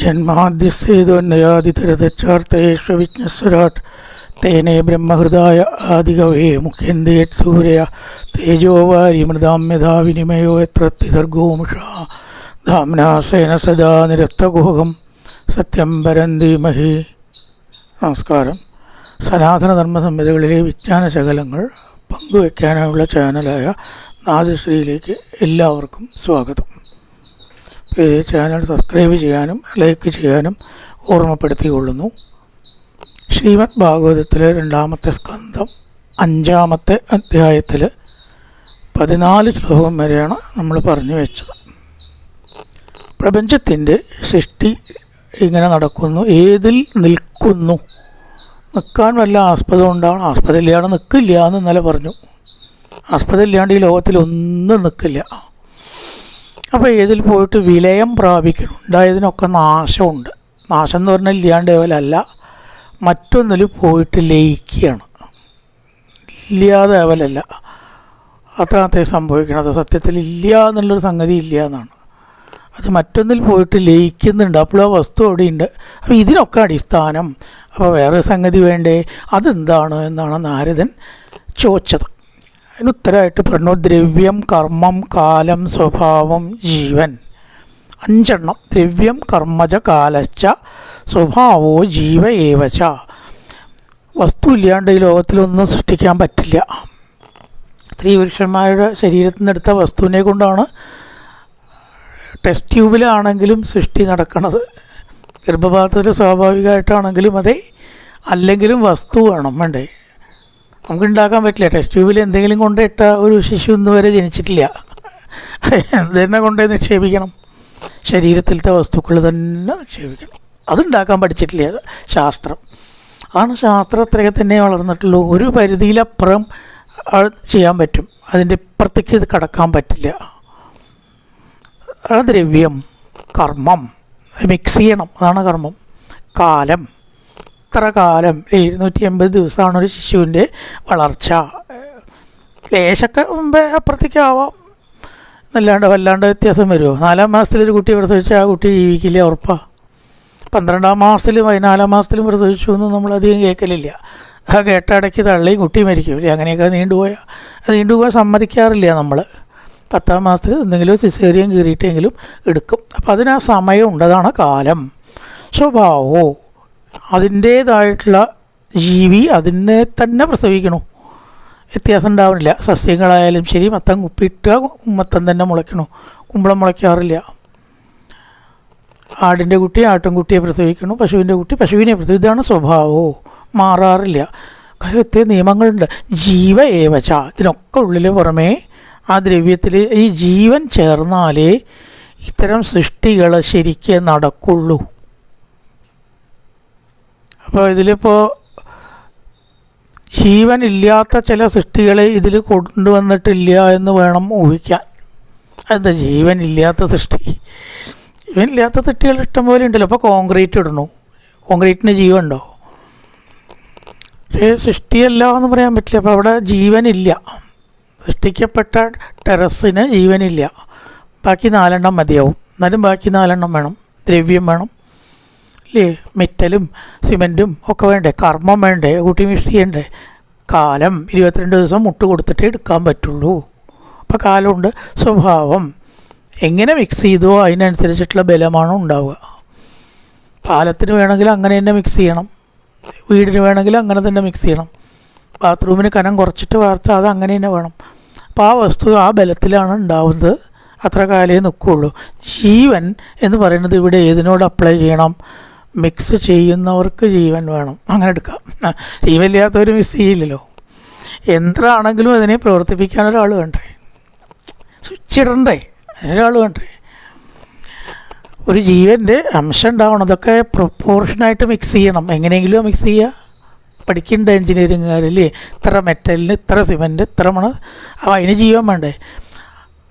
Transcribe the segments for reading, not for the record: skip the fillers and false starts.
ജന്മാദ്യസ്യേതോന്നയാദിതരതച്ചാർത്തേഷ്വവിജ്ഞസ്വരാട് തേനേ ബ്രഹ്മഹൃദായ ആദികവേ മുഖ്യന്തേത് സൂര്യ തേജോവാരി മൃതാം യഥാ വിനിമയോ യത്ര ത്രിസർഗോമുഷാ ധാംനാസേന സദാ നിരസ്തകുഹകം സത്യം പരം ധീമഹി. നമസ്കാരം. സനാതനധർമ്മ സംഹിതകളിലെ വിജ്ഞാനശകലങ്ങൾ പങ്കുവയ്ക്കാനുള്ള ചാനലായ നാദശ്രീയിലേക്ക് എല്ലാവർക്കും സ്വാഗതം. ഈ ചാനൽ സബ്സ്ക്രൈബ് ചെയ്യാനും ലൈക്ക് ചെയ്യാനും ഓർമ്മപ്പെടുത്തിക്കൊള്ളുന്നു. ശ്രീമദ് ഭാഗവതത്തിലെ 2-ാമത്തെ സ്കന്ധം 5-ാമത്തെ അധ്യായത്തിൽ 14 ശ്ലോകം വരെയാണ് നമ്മൾ പറഞ്ഞു വെച്ചത്. പ്രപഞ്ചത്തിൻ്റെ സൃഷ്ടി ഇങ്ങനെ നടക്കുന്നു, ഏതിൽ നിൽക്കുന്നു, നിൽക്കാൻ വല്ല ആസ്പദം ഉണ്ടാവണം. ആസ്പദമില്ലാണ്ട് നിൽക്കില്ല എന്ന് ഇന്നലെ പറഞ്ഞു. ആസ്പദമില്ലാണ്ട് ഈ ലോകത്തിൽ ഒന്നും നിൽക്കില്ല. അപ്പോൾ ഏതിൽ പോയിട്ട് വിലയം പ്രാപിക്കണം. ഉണ്ടായതിനൊക്കെ നാശമുണ്ട്. നാശം എന്ന് പറഞ്ഞാൽ ഇല്ലാണ്ട് ലെവലല്ല, മറ്റൊന്നിൽ പോയിട്ട് ലയിക്കുകയാണ്. ഇല്ലാതെ ലെവലല്ല അത്രത്തെ സംഭവിക്കണത്. സത്യത്തിൽ ഇല്ല എന്നുള്ളൊരു സംഗതി ഇല്ല എന്നാണ്. അത് മറ്റൊന്നിൽ പോയിട്ട് ലയിക്കുന്നുണ്ട്. അപ്പോൾ ആ വസ്തു അവിടെയുണ്ട്. അപ്പോൾ ഇതിനൊക്കെ അടിസ്ഥാനം. അപ്പോൾ വേറെ സംഗതി വേണ്ടേ, അതെന്താണ് എന്നാണ് നാരദൻ ചോദിച്ചത്. അതിനുത്തരമായിട്ട് പറഞ്ഞു, ദ്രവ്യം, കർമ്മം, കാലം, സ്വഭാവം, ജീവൻ. 5 ദ്രവ്യം, കർമ്മജ, കാലച്ച, സ്വഭാവോ ജീവ ഏവച്ച. വസ്തു ഇല്ലാണ്ട് ഈ ലോകത്തിലൊന്നും സൃഷ്ടിക്കാൻ പറ്റില്ല. സ്ത്രീ പുരുഷന്മാരുടെ ശരീരത്തിൽ നിന്നെടുത്ത വസ്തുവിനെ കൊണ്ടാണ് ടെസ്റ്റ് ട്യൂബിലാണെങ്കിലും സൃഷ്ടി നടക്കുന്നത്. ഗർഭപാത്രത്തിൽ സ്വാഭാവികമായിട്ടാണെങ്കിലും അതെ, അല്ലെങ്കിലും വസ്തു വേണം, വേണ്ടേ? നമുക്ക് ഉണ്ടാക്കാൻ പറ്റില്ല. ടെസ്റ്റ് ട്യൂബിൽ എന്തെങ്കിലും കൊണ്ടിട്ട ഒരു ശിശു ഇന്ന് വരെ ജനിച്ചിട്ടില്ല. എന്തെന്നെ കൊണ്ടേ നിക്ഷേപിക്കണം? ശരീരത്തിലത്തെ വസ്തുക്കൾ തന്നെ നിക്ഷേപിക്കണം. അതുണ്ടാക്കാൻ പഠിച്ചിട്ടില്ല ശാസ്ത്രം. ആണ് ശാസ്ത്രം അത്രയൊക്കെ തന്നെ വളർന്നിട്ടുള്ളൂ. ഒരു പരിധിയിലപ്പുറം ചെയ്യാൻ പറ്റും, അതിൻ്റെ ഇപ്പുറത്തേക്ക് ഇത് കടക്കാൻ പറ്റില്ല. ദ്രവ്യം, കർമ്മം, മിക്സ് ചെയ്യണം, അതാണ് കർമ്മം. കാലം, ഇത്ര കാലം 780 ദിവസമാണ് ഒരു ശിശുവിൻ്റെ വളർച്ച. ലേശമൊക്കെ മുമ്പേ അപ്പുറത്തേക്കാവാം, വല്ലാണ്ട് വ്യത്യാസം വരുമോ? 4-ാം മാസത്തിലൊരു കുട്ടി പ്രസവിച്ചാൽ ആ കുട്ടി ജീവിക്കില്ല, ഉറപ്പാണ്. 12-ാം മാസത്തിലും 14-ാം മാസത്തിലും പ്രസവിച്ചു എന്ന് നമ്മളധികം കേൾക്കലില്ല. ആ കേട്ട ഇടയ്ക്ക് തള്ളിയും കുട്ടി മരിക്കില്ലേ, അങ്ങനെയൊക്കെ നീണ്ടുപോയാൽ സമ്മതിക്കാറില്ല നമ്മൾ. 10-ാം മാസത്തിൽ എന്തെങ്കിലും സിസേറിയൻ കീറിയിട്ടെങ്കിലും എടുക്കും. അപ്പോൾ അതിന് ആ സമയമുണ്ട്, അതാണ് കാലം. സ്വഭാവോ, അതിൻ്റേതായിട്ടുള്ള ജീവി അതിനെ തന്നെ പ്രസവിക്കണു, വ്യത്യാസം ഉണ്ടാവുന്നില്ല. സസ്യങ്ങളായാലും ശരി, മത്തം കുപ്പിയിട്ട് മത്തം തന്നെ മുളയ്ക്കണു, കുമ്പളം മുളയ്ക്കാറില്ല. ആടിൻ്റെ കുട്ടി ആട്ടിൻകുട്ടിയെ പ്രസവിക്കണു, പശുവിൻ്റെ കുട്ടി പശുവിനെ പ്രസവിക്കും. ഇതാണ് സ്വഭാവവും, മാറാറില്ല. കാര്യത്തെ നിയമങ്ങളുണ്ട്. ജീവ ഏവച്ച, ഇതിനൊക്കെ ഉള്ളിൽ പുറമേ ആ ദ്രവ്യത്തിൽ ഈ ജീവൻ ചേർന്നാലേ ഇത്തരം സൃഷ്ടികൾ ശരിക്കും നടക്കുള്ളൂ. അപ്പോൾ ഇതിലിപ്പോൾ ജീവനില്ലാത്ത ചില സൃഷ്ടികളെ ഇതിൽ കൊണ്ടുവന്നിട്ടില്ല എന്ന് വേണം ഊഹിക്കാൻ. എന്താ ജീവനില്ലാത്ത സൃഷ്ടി? ജീവനില്ലാത്ത സൃഷ്ടികൾ ഇഷ്ടംപോലെ ഉണ്ടല്ലോ. അപ്പോൾ കോൺക്രീറ്റ് ഇടണു, കോൺക്രീറ്റിന് ജീവനുണ്ടോ? പക്ഷേ സൃഷ്ടിയല്ല എന്ന് പറയാൻ പറ്റില്ല. അപ്പോൾ അവിടെ ജീവനില്ല. സൃഷ്ടിക്കപ്പെട്ട ടെറസിന് ജീവനില്ല. ബാക്കി 4 മതിയാവും. എന്നാലും ബാക്കി 4 വേണം. ദ്രവ്യം വേണം അല്ലേ? മെറ്റലും സിമെൻറ്റും ഒക്കെ വേണ്ടേ? കർമ്മം വേണ്ടേ? കൂട്ടി മിക്സ് ചെയ്യണ്ടേ? കാലം 22 ദിവസം മുട്ട് കൊടുത്തിട്ടേ എടുക്കാൻ പറ്റുള്ളൂ. അപ്പോൾ കാലമുണ്ട്. സ്വഭാവം എങ്ങനെ മിക്സ് ചെയ്തോ അതിനനുസരിച്ചിട്ടുള്ള ബലമാണ് ഉണ്ടാവുക. പാലത്തിന് വേണമെങ്കിൽ അങ്ങനെ തന്നെ മിക്സ് ചെയ്യണം, വീടിന് വേണമെങ്കിൽ അങ്ങനെ തന്നെ മിക്സ് ചെയ്യണം, ബാത്റൂമിന് കനം കുറച്ചിട്ട് വാർത്ത അത് അങ്ങനെ തന്നെ വേണം. അപ്പോൾ ആ വസ്തു ആ ബലത്തിലാണ് ഉണ്ടാവുന്നത്. അത്ര കാലേ നിൽക്കുകയുള്ളൂ. ജീവൻ എന്ന് പറയുന്നത് ഇവിടെ ഏതിനോട് അപ്ലൈ ചെയ്യണം? മിക്സ് ചെയ്യുന്നവർക്ക് ജീവൻ വേണം, അങ്ങനെ എടുക്കാം. ജീവനില്ലാത്തവർ മിക്സ് ചെയ്യില്ലല്ലോ. യന്ത്രമാണെങ്കിലും അതിനെ പ്രവർത്തിപ്പിക്കാൻ ഒരാൾ വേണ്ടേ? സ്വിച്ച് ഇടണ്ടേ? അതിനൊരാൾ വേണ്ടേ? ഒരു ജീവൻ്റെ അംശം ഉണ്ടാവണം. അതൊക്കെ പ്രൊപ്പോർഷനായിട്ട് മിക്സ് ചെയ്യണം. എങ്ങനെയെങ്കിലും മിക്സ് ചെയ്യുക. പഠിക്കേണ്ട എൻജിനീയറിങ്ങുകാരില്ലേ, ഇത്ര മെറ്റലിന് ഇത്ര സിമെൻറ്റ് ഇത്ര മണം, അപ്പോൾ അതിന് ജീവൻ വേണ്ടേ?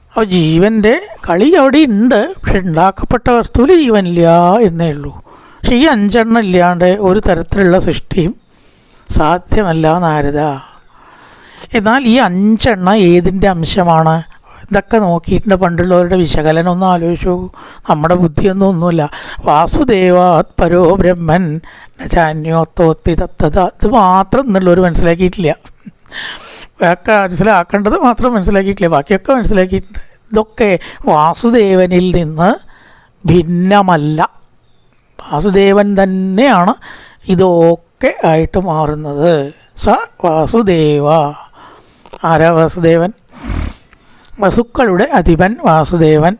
അപ്പോൾ ജീവൻ്റെ കളി അവിടെ ഉണ്ട്. പക്ഷെ ഉണ്ടാക്കപ്പെട്ട വസ്തുവിൽ ജീവനില്ല എന്നേ ഉള്ളൂ. പക്ഷെ ഈ 5 ഇല്ലാണ്ട് ഒരു തരത്തിലുള്ള സൃഷ്ടിയും സാധ്യമല്ല നാരദ. എന്നാൽ ഈ 5 ഏതിൻ്റെ അംശമാണ്? ഇതൊക്കെ നോക്കിയിട്ടുണ്ട് പണ്ടുള്ളവരുടെ വിശകലനം ഒന്ന് ആലോചിച്ചു. നമ്മുടെ ബുദ്ധിയൊന്നും ഒന്നുമില്ല. വാസുദേവാത് പരോ ബ്രഹ്മൻ ചാന്യോത്തോത്തി തത്തത, ഇത് മാത്രം എന്നുള്ളവർ മനസ്സിലാക്കിയിട്ടില്ല. ഒക്കെ മനസ്സിലാക്കേണ്ടത് മാത്രം മനസ്സിലാക്കിയിട്ടില്ല, ബാക്കിയൊക്കെ മനസ്സിലാക്കിയിട്ടുണ്ട്. ഇതൊക്കെ വാസുദേവനിൽ നിന്ന് ഭിന്നമല്ല, വാസുദേവൻ തന്നെയാണ് ഇതൊക്കെ ആയിട്ട് മാറുന്നത്. സ വാസുദേവ. ആരാ വാസുദേവൻ? വസുക്കളുടെ അധിപൻ വാസുദേവൻ.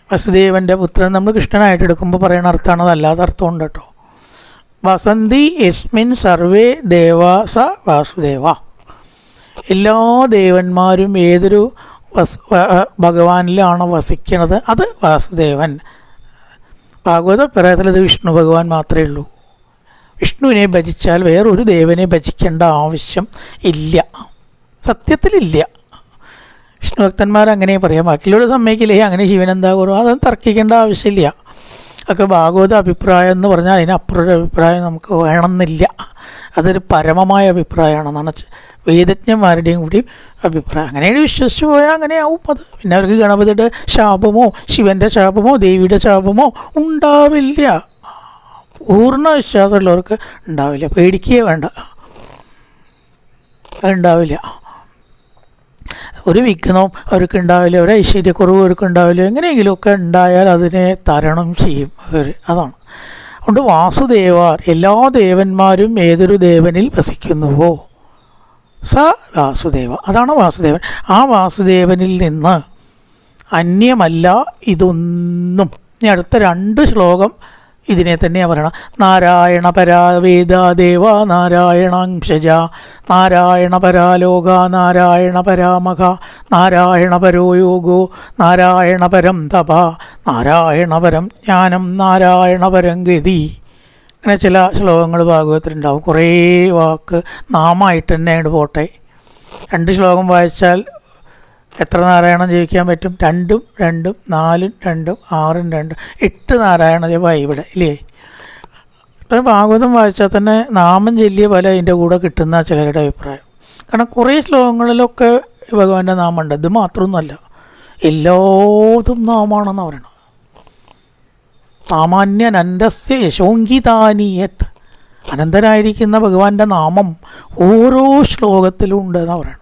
വസുദേവൻ്റെ പുത്രൻ നമ്മൾ കൃഷ്ണനായിട്ട് എടുക്കുമ്പോൾ പറയുന്ന അർത്ഥമാണ്, അതല്ലാത്ത അർത്ഥമുണ്ട് കേട്ടോ. വസന്തി യസ്മിൻ സർവേ ദേവ സ വാസുദേവ. എല്ലാ ദേവന്മാരും ഏതൊരു ഭഗവാനിലാണ് വസിക്കുന്നത്, അത് വാസുദേവൻ. ഭാഗവത പ്രയത്തിൽ ഇത് വിഷ്ണു ഭഗവാൻ മാത്രമേ ഉള്ളൂ. വിഷ്ണുവിനെ ഭജിച്ചാൽ വേറൊരു ദേവനെ ഭജിക്കേണ്ട ആവശ്യം ഇല്ല, സത്യത്തിലില്ല. വിഷ്ണു ഭക്തന്മാർ അങ്ങനെ പറയാം, ബാക്കിയുള്ളവർ സമ്മതിക്കില്ലേ അങ്ങനെ ശിവൻ എന്താ കുറവ്, അതൊന്നും തർക്കിക്കേണ്ട ആവശ്യമില്ല. ഒക്കെ ഭാഗവത അഭിപ്രായം എന്ന് പറഞ്ഞാൽ അതിനപ്പുറം ഒരു അഭിപ്രായം നമുക്ക് വേണമെന്നില്ല. അതൊരു പരമമായ അഭിപ്രായമാണെന്നാണ് വേദജ്ഞന്മാരുടെയും കൂടി അഭിപ്രായം. അങ്ങനെയാണ് വിശ്വസിച്ച് പോയാൽ അങ്ങനെയാവും അത്. പിന്നെ അവർക്ക് ഗണപതിയുടെ ശാപമോ ശിവൻ്റെ ശാപമോ ദേവിയുടെ ശാപമോ ഉണ്ടാവില്ല. പൂർണ്ണ വിശ്വാസമുള്ളവർക്ക് ഉണ്ടാവില്ല, പേടിക്കുകയേ വേണ്ട, അതുണ്ടാവില്ല. ഒരു വിഘ്നവും അവർക്ക് ഉണ്ടാവില്ല, ഒരു ഐശ്വര്യക്കുറവ് അവർക്ക് ഉണ്ടാവില്ല. എങ്ങനെയെങ്കിലുമൊക്കെ ഉണ്ടായാൽ അതിനെ തരണം ചെയ്യും അവർ, അതാണ്. അതുകൊണ്ട് വാസുദേവാർ, എല്ലാ ദേവന്മാരും ഏതൊരു ദേവനിൽ വസിക്കുന്നുവോ സ വാസുദേവ, അതാണ് വാസുദേവൻ. ആ വാസുദേവനിൽ നിന്ന് അന്യമല്ല ഇതൊന്നും. ഇനി അടുത്ത 2 ശ്ലോകം ഇതിനെ തന്നെയാണ് പറയണം. നാരായണ പരാവേദാദേവ നാരായണാംശജ നാരായണ പരാലോക നാരായണ പരാമഖ നാരായണ പരോ യോഗോ നാരായണ പരം തപ നാരായണ പരം ജ്ഞാനം നാരായണ പരം ഗതി. അങ്ങനെ ചില ശ്ലോകങ്ങൾ ഭാഗവതത്തിലുണ്ടാവും. കുറേ വാക്ക് നാമമായിട്ട് തന്നെയാണ് പോട്ടെ. 2 ശ്ലോകം വായിച്ചാൽ എത്ര നാരായണം ജപിക്കാൻ പറ്റും? 2 2 4 2 6 2 8 നാരായണ ജപമായി ഇവിടെ ഇല്ലേ. ഭാഗവതം വായിച്ചാൽ തന്നെ നാമം ചൊല്ലിയ പോലെ അതിൻ്റെ കൂടെ കിട്ടുന്ന ചിലരുടെ അഭിപ്രായം. കാരണം കുറേ ശ്ലോകങ്ങളിലൊക്കെ ഭഗവാന്റെ നാമമുണ്ട്, ഇത് മാത്രമൊന്നുമല്ല, എല്ലാതും നാമാണെന്ന് പറയണം. സാമാന്യനന്ദസ്യ യശോങ്കിതാനീയത്, അനന്തനായിരിക്കുന്ന ഭഗവാന്റെ നാമം ഓരോ ശ്ലോകത്തിലും ഉണ്ട് എന്നാണ് പറയണം.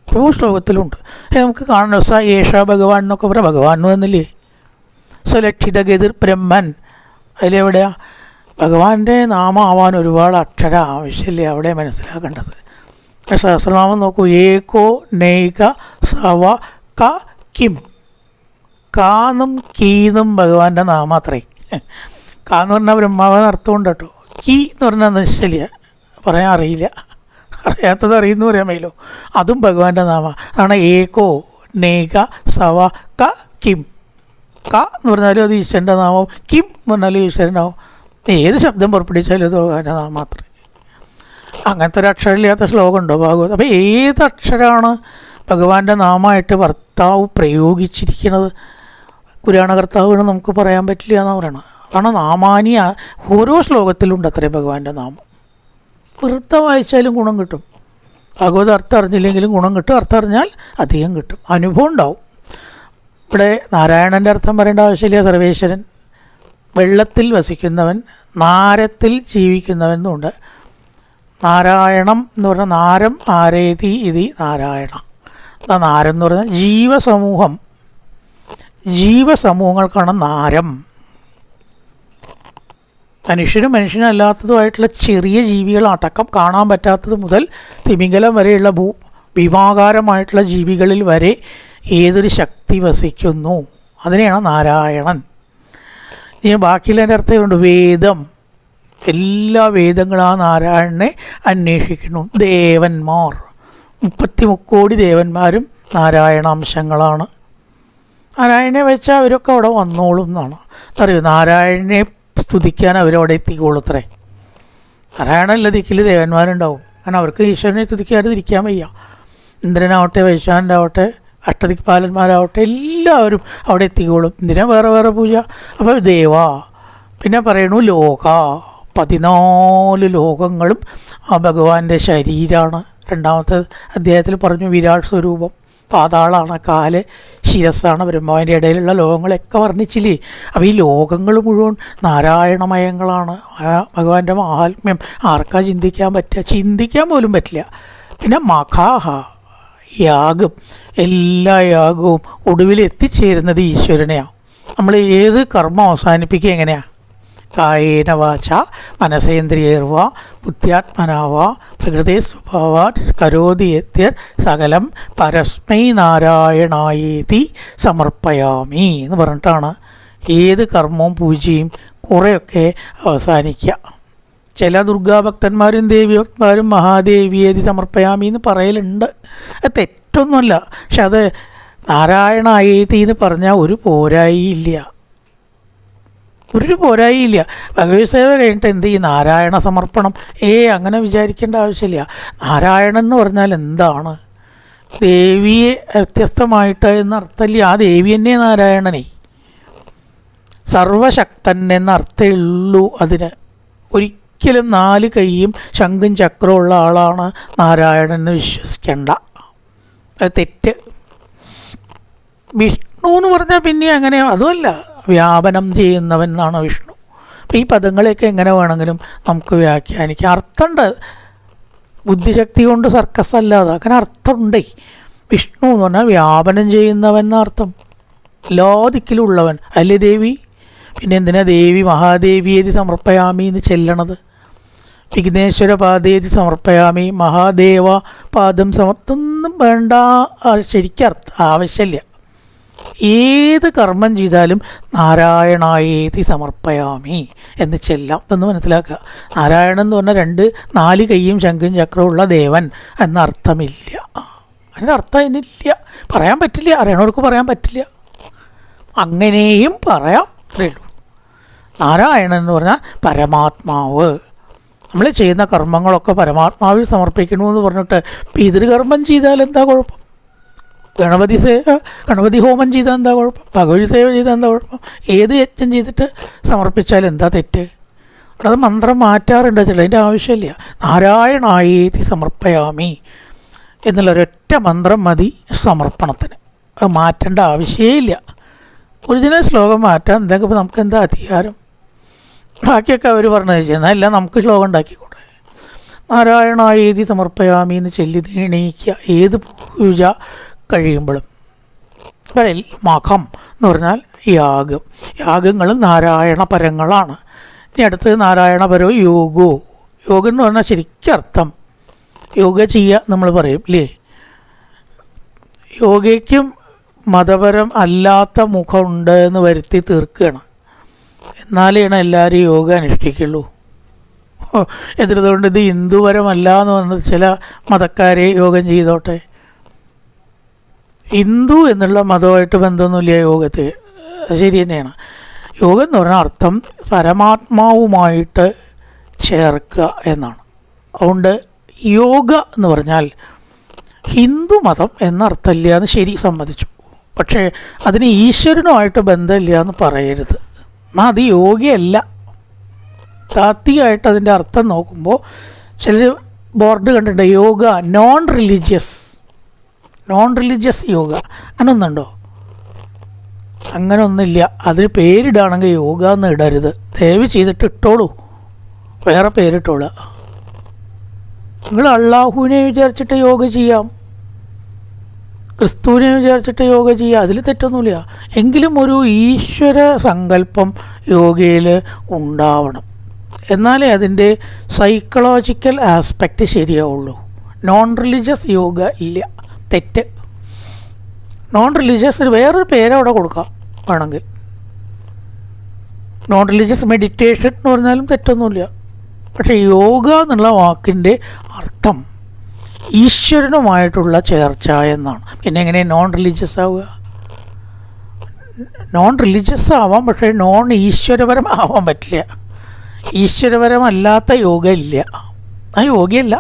ഓരോ ശ്ലോകത്തിലുണ്ട്. നമുക്ക് കാണണം. സ യേഷ ഭഗവാൻ എന്നൊക്കെ പറയാം, ഭഗവാൻ എന്നില്ലേ. സ്വലക്ഷിത ഗതിർ ബ്രഹ്മൻ, അതിലെവിടെയാ ഭഗവാന്റെ നാമം ആവാൻ ഒരുപാട് അക്ഷര ആവശ്യമില്ല, അവിടെ മനസ്സിലാക്കേണ്ടത്. സഹസ്രനാമം നോക്കൂ. ഏകോ നൈക സവ ക കിം. കാന്നും കീന്നും ഭഗവാന്റെ നാമം അത്രേ. കാന്ന് പറഞ്ഞാൽ ബ്രഹ്മാവെന്ന് അർത്ഥമുണ്ട് കേട്ടോ. കീ എന്ന് പറഞ്ഞാൽ നിശ്ചല, പറയാൻ അറിയില്ല, അറിയാത്തത് അറിയുന്നു പറയാൻ വയ്യല്ലോ. അതും ഭഗവാന്റെ നാമം ആണ്. ഏകോ നേക സവ ക കിം. ക എന്ന് പറഞ്ഞാലും അത് ഈശ്വരൻ്റെ നാമം, കിം എന്ന് പറഞ്ഞാലും ഈശ്വരൻ്റെ നാമം. ഏത് ശബ്ദം പുറപ്പെടുവിച്ചാലും അത് ഭഗവാന്റെ നാമം മാത്രമേ. അങ്ങനത്തെ ഒരു അക്ഷരമില്ലാത്ത ശ്ലോകമുണ്ടോ ഭാഗവത്? അപ്പോൾ ഏത് അക്ഷരമാണ് ഭഗവാന്റെ നാമമായിട്ട് ഭർത്താവ് പ്രയോഗിച്ചിരിക്കുന്നത്? പുരാണകർത്താവ് നമുക്ക് പറയാൻ പറ്റില്ല എന്ന് പറയണം. കാരണം നാമാനി ഓരോ ശ്ലോകത്തിലുണ്ട് അത്രയും ഭഗവാന്റെ നാമം. വെറുതെ വായിച്ചാലും ഗുണം കിട്ടും. ഭാഗവത അർത്ഥം അറിഞ്ഞില്ലെങ്കിലും ഗുണം കിട്ടും, അർത്ഥം അറിഞ്ഞാൽ അധികം കിട്ടും, അനുഭവം ഉണ്ടാവും. ഇവിടെ നാരായണൻ്റെ അർത്ഥം പറയേണ്ട ആവശ്യമില്ല. സർവേശ്വരൻ, വെള്ളത്തിൽ വസിക്കുന്നവൻ, നാരത്തിൽ ജീവിക്കുന്നവൻ എന്നുണ്ട്. നാരായണം എന്ന് പറഞ്ഞാൽ നാരം ആരേതി ഇതി നാരായണ. നാരം എന്ന് പറഞ്ഞാൽ ജീവസമൂഹം, ജീവസമൂഹങ്ങൾക്കാണ് നാരം. മനുഷ്യനും മനുഷ്യനല്ലാത്തതുമായിട്ടുള്ള ചെറിയ ജീവികൾ അടക്കം കാണാൻ പറ്റാത്തത് മുതൽ തിമിംഗലം വരെയുള്ള ഭീമാകാരമായിട്ടുള്ള ജീവികളിൽ വരെ ഏതൊരു ശക്തി വസിക്കുന്നു, അതിനെയാണ് നാരായണൻ. ഇനി ബാക്കിയുള്ളതിൻ്റെ അർത്ഥമുണ്ട്. വേദം, എല്ലാ വേദങ്ങളും ആ നാരായണനെ അന്വേഷിക്കുന്നു. ദേവന്മാർ, 33 കോടി ദേവന്മാരും നാരായണാംശങ്ങളാണ്. നാരായണനെ വെച്ചാൽ അവരൊക്കെ അവിടെ വന്നോളും എന്നാണ് അറിയോ. നാരായണനെ സ്തുതിക്കാൻ അവരവിടെ എത്തിക്കോളൂ അത്രേ. നാരായണല്ല ദിക്കിൽ ദേവന്മാരുണ്ടാവും. കാരണം അവർക്ക് ഈശ്വരനെ സ്തുതിക്കാതെ ഇരിക്കാൻ വയ്യ. ഇന്ദ്രനാവട്ടെ, വൈശ്വാനാവട്ടെ, അഷ്ടദിക്പാലന്മാരാവട്ടെ, എല്ലാവരും അവിടെ എത്തിക്കോളും. എന്തിനാ വേറെ വേറെ പൂജ? അപ്പോൾ ദേവ. പിന്നെ പറയണു ലോക, 14 ലോകങ്ങളും ആ ഭഗവാന്റെ ശരീരമാണ്. 2ാമത്തെ അധ്യായത്തിൽ പറഞ്ഞു വിരാട് സ്വരൂപം. പാതാളാണ് കാല്, ശിരസ്സാണ് ബ്രഹ്മാവിൻ്റെ ഇടയിലുള്ള ലോകങ്ങളൊക്കെ വർണ്ണിച്ചില്ലേ. അപ്പോൾ ഈ ലോകങ്ങൾ മുഴുവൻ നാരായണമയങ്ങളാണ്. ഭഗവാന്റെ മഹാത്മ്യം ആർക്കാ ചിന്തിക്കാൻ പറ്റുക? ചിന്തിക്കാൻ പോലും പറ്റില്ല. പിന്നെ മഖാഹ, യാഗം, എല്ലാ യാഗവും ഒടുവിൽ എത്തിച്ചേരുന്നത് ഈശ്വരനെയാണ്. നമ്മൾ ഏത് കർമ്മം അവസാനിപ്പിക്കുക എങ്ങനെയാണ്? കായേന വാച മനസേന്ദ്രിയർവ ബുദ്ധ്യാത്മനാവ പ്രകൃതി സ്വഭാവാത് കരോതി യത്യർ സകലം പരസ്മൈ നാരായണായേതി സമർപ്പയാമി എന്ന് പറഞ്ഞിട്ടാണ് ഏത് കർമ്മവും പൂജയും കുറേയൊക്കെ അവസാനിക്കുക. ചില ദുർഗാഭക്തന്മാരും ദേവീഭക്തന്മാരും മഹാദേവിയേതി സമർപ്പയാമി എന്ന് പറയലുണ്ട്. അത് തെറ്റൊന്നുമല്ല. പക്ഷെ അത് നാരായണായേതി എന്ന് പറഞ്ഞാൽ ഒരു പോരായില്ല. ഭഗവത് സേവ കഴിഞ്ഞിട്ട് എന്ത് ഈ നാരായണ സമർപ്പണം? അങ്ങനെ വിചാരിക്കേണ്ട ആവശ്യമില്ല. നാരായണൻ എന്ന് പറഞ്ഞാൽ എന്താണ്? ദേവിയെ വ്യത്യസ്തമായിട്ട് എന്നർത്ഥമില്ല. ആ ദേവി തന്നെ നാരായണനെ. സർവശക്തൻ എന്നർത്ഥമേ ഉള്ളൂ അതിന്. ഒരിക്കലും 4 കൈയും ശംഖും ചക്രവും ഉള്ള ആളാണ് നാരായണൻ എന്ന് വിശ്വസിക്കേണ്ട. അത് തെറ്റ്. വിഷ്ണു എന്ന് പറഞ്ഞാൽ പിന്നെ അങ്ങനെ അതുമല്ല, വ്യാപനം ചെയ്യുന്നവൻ എന്നാണ് വിഷ്ണു. അപ്പോൾ ഈ പദങ്ങളെയൊക്കെ എങ്ങനെ വേണമെങ്കിലും നമുക്ക് വ്യാഖ്യാനിക്കാം. അർത്ഥമുണ്ട്. ബുദ്ധിശക്തി കൊണ്ട് സർക്കസ് അല്ലാതെ അങ്ങനെ അർത്ഥമുണ്ടേ. വിഷ്ണു എന്ന് പറഞ്ഞാൽ വ്യാപനം ചെയ്യുന്നവൻ എന്നർത്ഥം. എല്ലാ ദിക്കിലും ഉള്ളവൻ അല്ലേ ദേവി? പിന്നെ എന്തിനാ ദേവി മഹാദേവിയേതി സമർപ്പയാമി എന്ന് ചെല്ലണത്? വിഘ്നേശ്വര പാദേതി സമർപ്പയാമി, മഹാദേവ പാദം സമർത്തൊന്നും വേണ്ട. ശരിക്കും ആവശ്യമില്ല. ഏത് കർമ്മം ചെയ്താലും നാരായണായേതി സമർപ്പയാമി എന്ന് ചെല്ലാം. ഇതൊന്ന് മനസ്സിലാക്കുക. നാരായണൻ എന്ന് പറഞ്ഞാൽ 4 കൈയും ശംഖും ചക്രമുള്ള ദേവൻ എന്നർത്ഥമില്ല. അതിൻ്റെ അർത്ഥം അതിനില്ല, പറയാൻ പറ്റില്ല. അറിയണവർക്ക് പറയാൻ പറ്റില്ല. അങ്ങനെയും പറയാം. അത്രയേ ഉള്ളൂ. നാരായണൻ എന്ന് പറഞ്ഞാൽ പരമാത്മാവ്. നമ്മൾ ചെയ്യുന്ന കർമ്മങ്ങളൊക്കെ പരമാത്മാവിൽ സമർപ്പിക്കണമെന്ന് പറഞ്ഞിട്ട് പിതൃകർമ്മം ചെയ്താൽ എന്താ കുഴപ്പം? ഗണപതി ഹോമം ചെയ്താൽ എന്താ കുഴപ്പം? ഭഗവതി സേവ ചെയ്താൽ എന്താ കുഴപ്പം? ഏത് യജ്ഞം ചെയ്തിട്ട് സമർപ്പിച്ചാൽ എന്താ തെറ്റ്? അത് മന്ത്രം മാറ്റാറുണ്ട് ചില. അതിൻ്റെ ആവശ്യമില്ല. നാരായണായേതി സമർപ്പയാമി എന്നുള്ളൊരൊറ്റ മന്ത്രം മതി സമർപ്പണത്തിന്. അത് മാറ്റേണ്ട ആവശ്യമില്ല. ഒറിജിനൽ ശ്ലോകം മാറ്റാൻ എന്തെങ്കിലും നമുക്ക് എന്താ അധികാരം? ബാക്കിയൊക്കെ അവർ പറഞ്ഞു ചെയ്യുന്നത് എല്ലാം നമുക്ക് ശ്ലോകം ഉണ്ടാക്കിക്കൂടെ? നാരായണായേതി സമർപ്പയാമി എന്ന് ചൊല്ലി എണീക്കുക ഏത് പൂജ കഴിയുമ്പോഴും. മഖം എന്ന് പറഞ്ഞാൽ യാഗം. യാഗങ്ങൾ നാരായണപരങ്ങളാണ്. ഇനി അടുത്തത് നാരായണപരോ യോഗോ. യോഗം എന്ന് പറഞ്ഞാൽ ശരിക്കും അർത്ഥം യോഗ ചെയ്യുക നമ്മൾ പറയും ഇല്ലേ? യോഗയ്ക്കും മതപരം അല്ലാത്ത മുഖമുണ്ട് എന്ന് വരുത്തി തീർക്കുകയാണ്. എന്നാലാണ് എല്ലാവരും യോഗ അനുഷ്ഠിക്കുള്ളൂ. എന്നിരുന്നുകൊണ്ട് ഇത് ഹിന്ദുപരമല്ല എന്ന് പറഞ്ഞത് ചില മതക്കാരെ യോഗം ചെയ്തോട്ടെ. ഹിന്ദു എന്നുള്ള മതമായിട്ട് ബന്ധമൊന്നുമില്ല യോഗത്തെ. ശരി തന്നെയാണ്. യോഗം എന്ന് പറഞ്ഞാൽ അർത്ഥം പരമാത്മാവുമായിട്ട് ചേർക്കുക എന്നാണ്. അതുകൊണ്ട് യോഗ എന്ന് പറഞ്ഞാൽ ഹിന്ദു മതം എന്നർത്ഥമില്ല എന്ന് ശരി സമ്മതിച്ചു. പക്ഷേ അതിന് ഈശ്വരനുമായിട്ട് ബന്ധമില്ല എന്ന് പറയരുത്. എന്നാൽ അത് യോഗയല്ല. താത്വികമായിട്ട് അതിൻ്റെ അർത്ഥം നോക്കുമ്പോൾ ചിലർ ബോർഡ് കണ്ടിട്ടുണ്ട്, യോഗ നോൺ റിലീജിയസ് യോഗ. അങ്ങനെ ഒന്നുണ്ടോ? അങ്ങനെ ഒന്നുമില്ല. അതിന് പേരിടുകയാണെങ്കിൽ യോഗ എന്ന് ഇടരുത്. ദയവ് ചെയ്തിട്ട് ഇട്ടോളൂ, വേറെ പേരിട്ടോളുക. നിങ്ങൾ അള്ളാഹുവിനെ വിചാരിച്ചിട്ട് യോഗ ചെയ്യാം, ക്രിസ്തുവിനെ വിചാരിച്ചിട്ട് യോഗ ചെയ്യുക, അതിൽ തെറ്റൊന്നുമില്ല. എങ്കിലും ഒരു ഈശ്വര സങ്കല്പം യോഗയിൽ ഉണ്ടാവണം. എന്നാലേ അതിൻ്റെ സൈക്കോളജിക്കൽ ആസ്പെക്റ്റ് ശരിയാവുള്ളൂ. നോൺ റിലീജിയസ് യോഗ ഇല്ല, തെറ്റ്. നോൺ റിലീജിയസ് വേറൊരു പേരവിടെ കൊടുക്കാം വേണമെങ്കിൽ. നോൺ റിലീജിയസ് മെഡിറ്റേഷൻ എന്ന് പറഞ്ഞാലും തെറ്റൊന്നുമില്ല. പക്ഷേ യോഗ എന്നുള്ള വാക്കിൻ്റെ അർത്ഥം ഈശ്വരനുമായിട്ടുള്ള ചേർച്ച എന്നാണ്. പിന്നെ എങ്ങനെ നോൺ റിലീജിയസ് ആവുക? നോൺ റിലീജിയസ് ആവാം, പക്ഷേ നോൺ ഈശ്വരപരമാവാൻ പറ്റില്ല. ഈശ്വരപരമല്ലാത്ത യോഗ ഇല്ല, ആ യോഗയല്ല.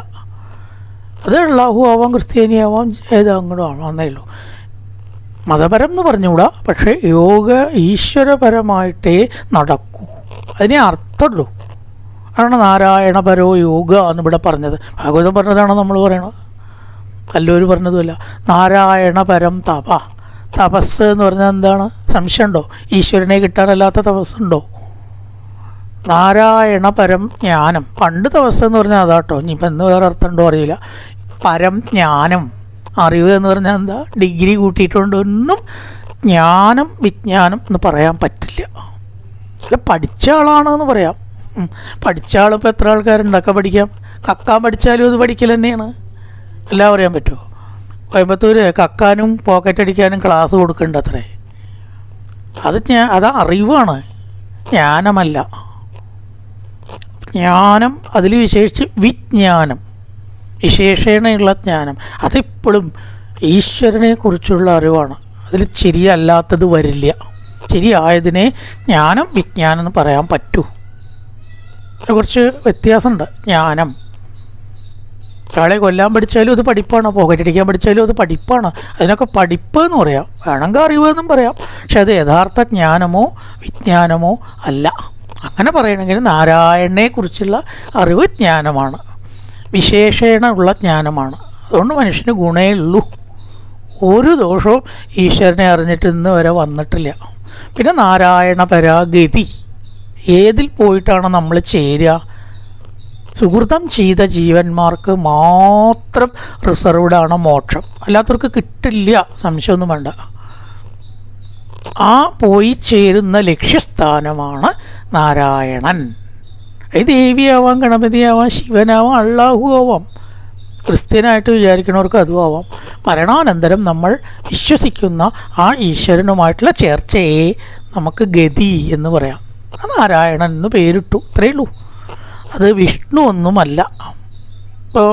അത് അള്ളാഹു ആവാം, ക്രിസ്ത്യാനിയാവാം, ഏതങ്ങോട്ടും ആവാന്നേ ഉള്ളൂ. മതപരം എന്ന് പറഞ്ഞുകൂടാ, പക്ഷേ യോഗ ഈശ്വരപരമായിട്ടേ നടക്കൂ, അതിനെ അർത്ഥമുള്ളൂ. അതാണ് നാരായണപരോ യോഗ എന്നിവിടെ പറഞ്ഞത്. ഭാഗവതം പറഞ്ഞതാണ് നമ്മൾ പറയണത്. വല്ലവരും പറഞ്ഞതുമല്ല. നാരായണ പരം തപ. തപസ് എന്ന് പറഞ്ഞാൽ എന്താണ്? സംശയമുണ്ടോ? ഈശ്വരനെ കിട്ടാനല്ലാത്ത തപസ്സുണ്ടോ? നാരായണ പരം ജ്ഞാനം. പണ്ട് തപസ് എന്ന് പറഞ്ഞാൽ അതാട്ടോ. ഇനിയിപ്പോൾ എന്ന് വേറെ അർത്ഥമുണ്ടോ അറിയില്ല. പരം ജ്ഞാനം, അറിവ് എന്ന് പറഞ്ഞാൽ എന്താ? ഡിഗ്രി കൂട്ടിയിട്ടുണ്ടൊന്നും ജ്ഞാനം വിജ്ഞാനം എന്ന് പറയാൻ പറ്റില്ല. അല്ല, പഠിച്ച ആളാണെന്ന് പറയാം. പഠിച്ച ആളിപ്പോൾ എത്ര ആൾക്കാരുണ്ടൊക്കെ പഠിക്കാം. കക്കാൻ പഠിച്ചാലും അത് പഠിക്കൽ തന്നെയാണ്. എല്ലാം പറയാൻ പറ്റുമോ? കോയമ്പത്തൂർ കക്കാനും പോക്കറ്റ് അടിക്കാനും ക്ലാസ് കൊടുക്കുന്നുണ്ട് അത്രേ. അത് അറിവാണ്, ജ്ഞാനമല്ല. ജ്ഞാനം അതിൽ വിശേഷിച്ച് വിജ്ഞാനം, വിശേഷണയുള്ള ജ്ഞാനം, അതിപ്പോഴും ഈശ്വരനെ കുറിച്ചുള്ള അറിവാണ്. അതിൽ ശരിയല്ലാത്തത് വരില്ല. ശരിയായതിനെ ജ്ഞാനം വിജ്ഞാനം എന്ന് പറയാൻ പറ്റൂ. കുറച്ച് വ്യത്യാസമുണ്ട്. ജ്ഞാനം, ഒരാളെ കൊല്ലാൻ പഠിച്ചാലും അത് പഠിപ്പാണ്, പോക്കറ്റടിക്കാൻ പഠിച്ചാലും അത് പഠിപ്പാണ്. അതിനൊക്കെ പഠിപ്പ് എന്ന് പറയാം, വേണമെങ്കിൽ അറിവ് എന്നും പറയാം. പക്ഷെ അത് യഥാർത്ഥ ജ്ഞാനമോ വിജ്ഞാനമോ അല്ല. അങ്ങനെ പറയണമെങ്കിൽ നാരായണനെ കുറിച്ചുള്ള അറിവ് ജ്ഞാനമാണ്, വിശേഷേണ ഉള്ള ജ്ഞാനമാണ്. അതുകൊണ്ട് മനുഷ്യന് ഗുണേ ഉള്ളൂ. ഒരു ദോഷവും ഈശ്വരനെ അറിഞ്ഞിട്ട് ഇന്ന് വരെ വന്നിട്ടില്ല. പിന്നെ നാരായണ പരാഗതി, ഏതിൽ പോയിട്ടാണ് നമ്മൾ ചേരുക? സുഹൃതം ചെയ്ത ജീവന്മാർക്ക് മാത്രം റിസർവ്ഡാണ് മോക്ഷം, അല്ലാത്തവർക്ക് കിട്ടില്ല, സംശയമൊന്നും വേണ്ട. ആ പോയി ചേരുന്ന ലക്ഷ്യസ്ഥാനമാണ് നാരായണൻ. ദേവിയാവാം, ഗണപതിയാവാം, ശിവനാവാം, അള്ളാഹു ആവാം. ക്രിസ്ത്യനായിട്ട് വിചാരിക്കുന്നവർക്ക് അതും ആവാം. മരണാനന്തരം നമ്മൾ വിശ്വസിക്കുന്ന ആ ഈശ്വരനുമായിട്ടുള്ള ചേർച്ചയെ നമുക്ക് ഗതി എന്ന് പറയാം. നാരായണൻ എന്ന് പേരിട്ടു, ഇത്രയേ ഉള്ളൂ. അത് വിഷ്ണു ഒന്നുമല്ല. ഇപ്പോൾ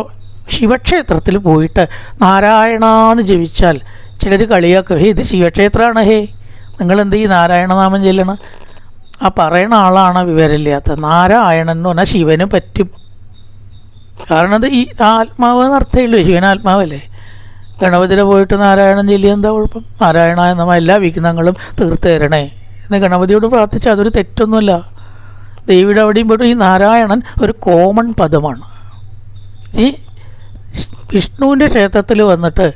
ശിവക്ഷേത്രത്തിൽ പോയിട്ട് നാരായണ എന്ന് ജപിച്ചാൽ ചിലർ കളിയാക്കും, ഇത് ശിവക്ഷേത്രമാണ്, നിങ്ങളെന്ത് ഈ നാരായണനാമം ചെല്ലണം? ആ പറയണ ആളാണ് വിവരമില്ലാത്ത. നാരായണൻ എന്ന് പറഞ്ഞാൽ ശിവന് പറ്റും. കാരണം അത് ഈ ആത്മാവ് എന്നർത്ഥമേ ഉള്ളൂ, ശിവനാത്മാവല്ലേ. ഗണപതിരെ പോയിട്ട് നാരായണൻ ചൊല്ലി എന്താ കുഴപ്പം? നാരായണ എന്ന എല്ലാ വിഘ്നങ്ങളും തീർത്ത് തരണേ എന്ന് ഗണപതിയോട് പ്രാർത്ഥിച്ചാൽ അതൊരു തെറ്റൊന്നുമല്ല. ദേവിയുടെ അവിടെയും പോയിട്ട് ഈ നാരായണൻ ഒരു കോമൺ പദമാണ്. ഈ വിഷ്ണുവിൻ്റെ ക്ഷേത്രത്തിൽ വന്നിട്ട്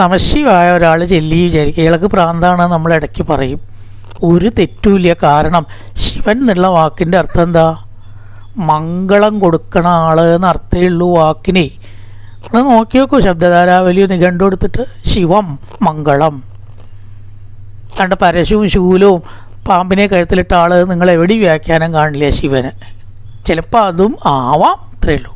നമശിവായ ഒരാൾ ചൊല്ലി വിചാരിക്കുക, ഇയാൾക്ക് പ്രാന്താണ് നമ്മൾ ഇടയ്ക്ക് പറയും. ഒരു തെറ്റുമില്ല. കാരണം ശിവൻ എന്നുള്ള വാക്കിൻ്റെ അർത്ഥം എന്താ? മംഗളം കൊടുക്കണ ആൾ എന്ന് അർത്ഥമേ ഉള്ളൂ വാക്കിനെ. നമ്മൾ നോക്കി നോക്കൂ, ശബ്ദധാരാവലിയോ നിഘണ്ടു കൊടുത്തിട്ട് ശിവം മംഗളം. കണ്ട പരശുവും ശൂലവും പാമ്പിനെ കഴുത്തിലിട്ട ആൾ നിങ്ങൾ എവിടെയും വ്യാഖ്യാനം കാണില്ല ശിവന്. ചിലപ്പോൾ അതും ആവാം, അത്രയേ ഉള്ളൂ.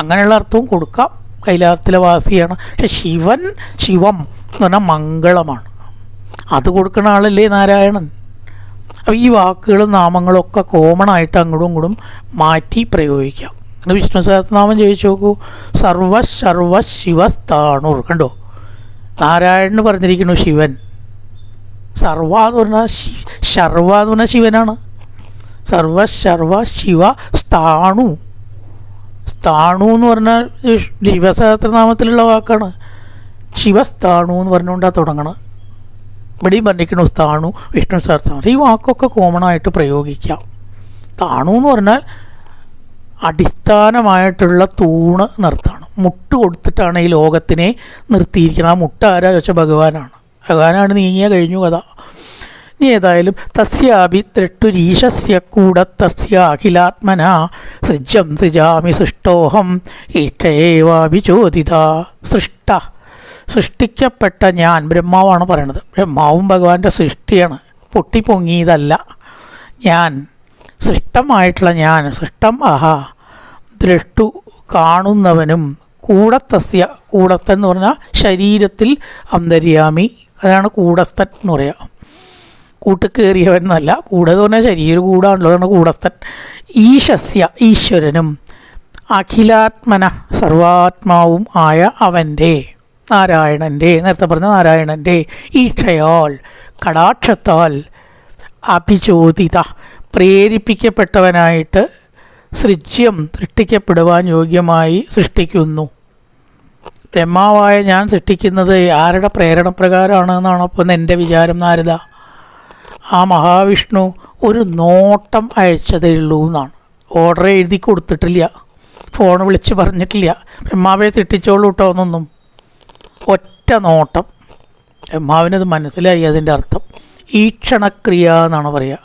അങ്ങനെയുള്ള അർത്ഥവും കൊടുക്കാം, കൈലാസത്തിലെ വാസിയാണ്. പക്ഷെ ശിവം എന്ന് പറഞ്ഞാൽ മംഗളമാണ്. അത് കൊടുക്കുന്ന ആളല്ലേ നാരായണൻ. അപ്പോൾ ഈ വാക്കുകളും നാമങ്ങളും ഒക്കെ കോമൺ ആയിട്ട് അങ്ങോട്ടും ഇങ്ങോട്ടും മാറ്റി പ്രയോഗിക്കാം. വിഷ്ണു സഹസ്രനാമം ചോദിച്ചു നോക്കൂ. സർവ ശിവസ്ഥാണൂർ, കണ്ടോ? നാരായണന് പറഞ്ഞിരിക്കുന്നു ശിവൻ. സർവ എന്ന് പറഞ്ഞാൽ ശർവ എന്ന് പറഞ്ഞാൽ ശിവനാണ്. സർവ ശിവ സ്ഥാണു. സ്ഥാണു എന്ന് പറഞ്ഞാൽ ശിവസഹസ്രനാമത്തിലുള്ള വാക്കാണ്. ശിവസ്ഥാണു എന്ന് പറഞ്ഞുകൊണ്ടാണ് തുടങ്ങണം. ഇവിടെയും പറഞ്ഞിരിക്കുന്നു സ്ഥാണു വിഷ്ണു സഹസ്രനാമം. ഈ വാക്കൊക്കെ കോമൺ ആയിട്ട് പ്രയോഗിക്കാം. സ്ഥാണു എന്ന് പറഞ്ഞാൽ അടിസ്ഥാനമായിട്ടുള്ള തൂണ് എന്നർത്ഥമാണ്. മുട്ട് കൊടുത്തിട്ടാണ് ഈ ലോകത്തിനെ നിർത്തിയിരിക്കുന്നത്. ആ മുട്ട് ആരാ ചോദിച്ചാൽ ഭഗവാനാണ്. ഭഗവാനാണ് നീങ്ങിയ കഴിഞ്ഞു കഥ. ഇനി ഏതായാലും തസ്യാഭി ത്രട്ടുരീശസ്യ കൂടത്തസ്യ അഖിലാത്മന സൃജം സൃജാമി സൃഷ്ടോഹം ഇഷ്ടേവാഭിചോദിത. സൃഷ്ടിക്കപ്പെട്ട ഞാൻ, ബ്രഹ്മാവാണ് പറയണത്. ബ്രഹ്മാവും ഭഗവാന്റെ സൃഷ്ടിയാണ്, പൊട്ടിപ്പൊങ്ങിയതല്ല. ഞാൻ, സൃഷ്ടമായിട്ടുള്ള ഞാൻ, സൃഷ്ടം അഹ, ദ്രഷ്ടു കാണുന്നവനും, കൂടത്തസ്യ, കൂടസ്ഥൻ എന്ന് പറഞ്ഞാൽ ശരീരത്തിൽ അന്തര്യാമി, അതാണ് കൂടസ്ഥൻ എന്ന് പറയുക. കൂട്ട് കയറിയവൻ എന്നല്ല, കൂടെ എന്ന് പറഞ്ഞാൽ ശരീരം കൂടാണല്ലോ, അതാണ് കൂടസ്ഥൻ. ഈശസ്യ, ഈശ്വരനും, അഖിലാത്മന, സർവാത്മാവും ആയ അവൻ്റെ, നാരായണൻ്റെ, നേരത്തെ പറഞ്ഞ നാരായണൻ്റെ, ഈക്ഷയാൽ, കടാക്ഷത്താൽ, അഭിചോദിത, പ്രേരിപ്പിക്കപ്പെട്ടവനായിട്ട്, സൃജ്യം, സൃഷ്ടിക്കപ്പെടുവാൻ യോഗ്യമായി സൃഷ്ടിക്കുന്നു. ബ്രഹ്മാവായ ഞാൻ സൃഷ്ടിക്കുന്നത് ആരുടെ പ്രേരണപ്രകാരമാണെന്നാണ് അപ്പോൾ എൻ്റെ വിചാരം നാരദ. ആ മഹാവിഷ്ണു ഒരു നോട്ടം അയച്ചതേ ഉള്ളൂ എന്നാണ്. ഓർഡർ എഴുതി കൊടുത്തിട്ടില്ല. ഫോൺ വിളിച്ച് പറഞ്ഞിട്ടില്ല ബ്രഹ്മാവെ തെറ്റിച്ചോളൂ കേട്ടോ എന്നൊന്നും. ഒറ്റ നോട്ടം. ബ്രഹ്മാവിനത് മനസ്സിലായി അതിൻ്റെ അർത്ഥം. ഈക്ഷണക്രിയ എന്നാണ് പറയുക.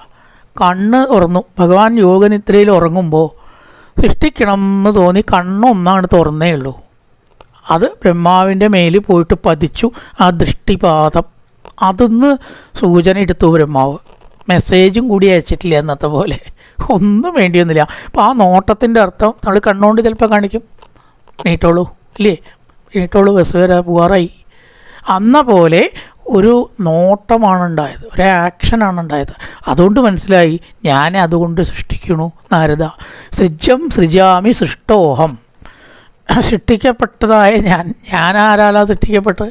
കണ്ണ് തുറന്നു. ഭഗവാൻ യോഗനിദ്രയിൽ ഉറങ്ങുമ്പോൾ സൃഷ്ടിക്കണം എന്ന് തോന്നി കണ്ണൊന്നാണ് തുറന്നേ ഉള്ളൂ. അത് ബ്രഹ്മാവിൻ്റെ മേലിൽ പോയിട്ട് പതിച്ചു. ആ ദൃഷ്ടിപാതം അതൊന്ന് സൂചന എടുത്തു ബ്രഹ്മാവ്. മെസ്സേജും കൂടി അയച്ചിട്ടില്ല എന്നത്തെ പോലെ. ഒന്നും വേണ്ടിയൊന്നുമില്ല. അപ്പോൾ ആ നോട്ടത്തിൻ്റെ അർത്ഥം നമ്മൾ കണ്ണുകൊണ്ട് ചിലപ്പോൾ കാണിക്കും, നീട്ടോളൂ ഇല്ലേ, നീട്ടോളൂ ബസ് വരെ പോകാറായി. അന്ന പോലെ ഒരു നോട്ടമാണ് ഉണ്ടായത്, ഒരു ആക്ഷനാണ് ഉണ്ടായത്. അതുകൊണ്ട് മനസ്സിലായി ഞാൻ അതുകൊണ്ട് സൃഷ്ടിക്കണു നാരദ. സൃജം സൃജാമി സൃഷ്ടോഹം. സൃഷ്ടിക്കപ്പെട്ടതായ ഞാൻ ആരാലാ സൃഷ്ടിക്കപ്പെട്ട്?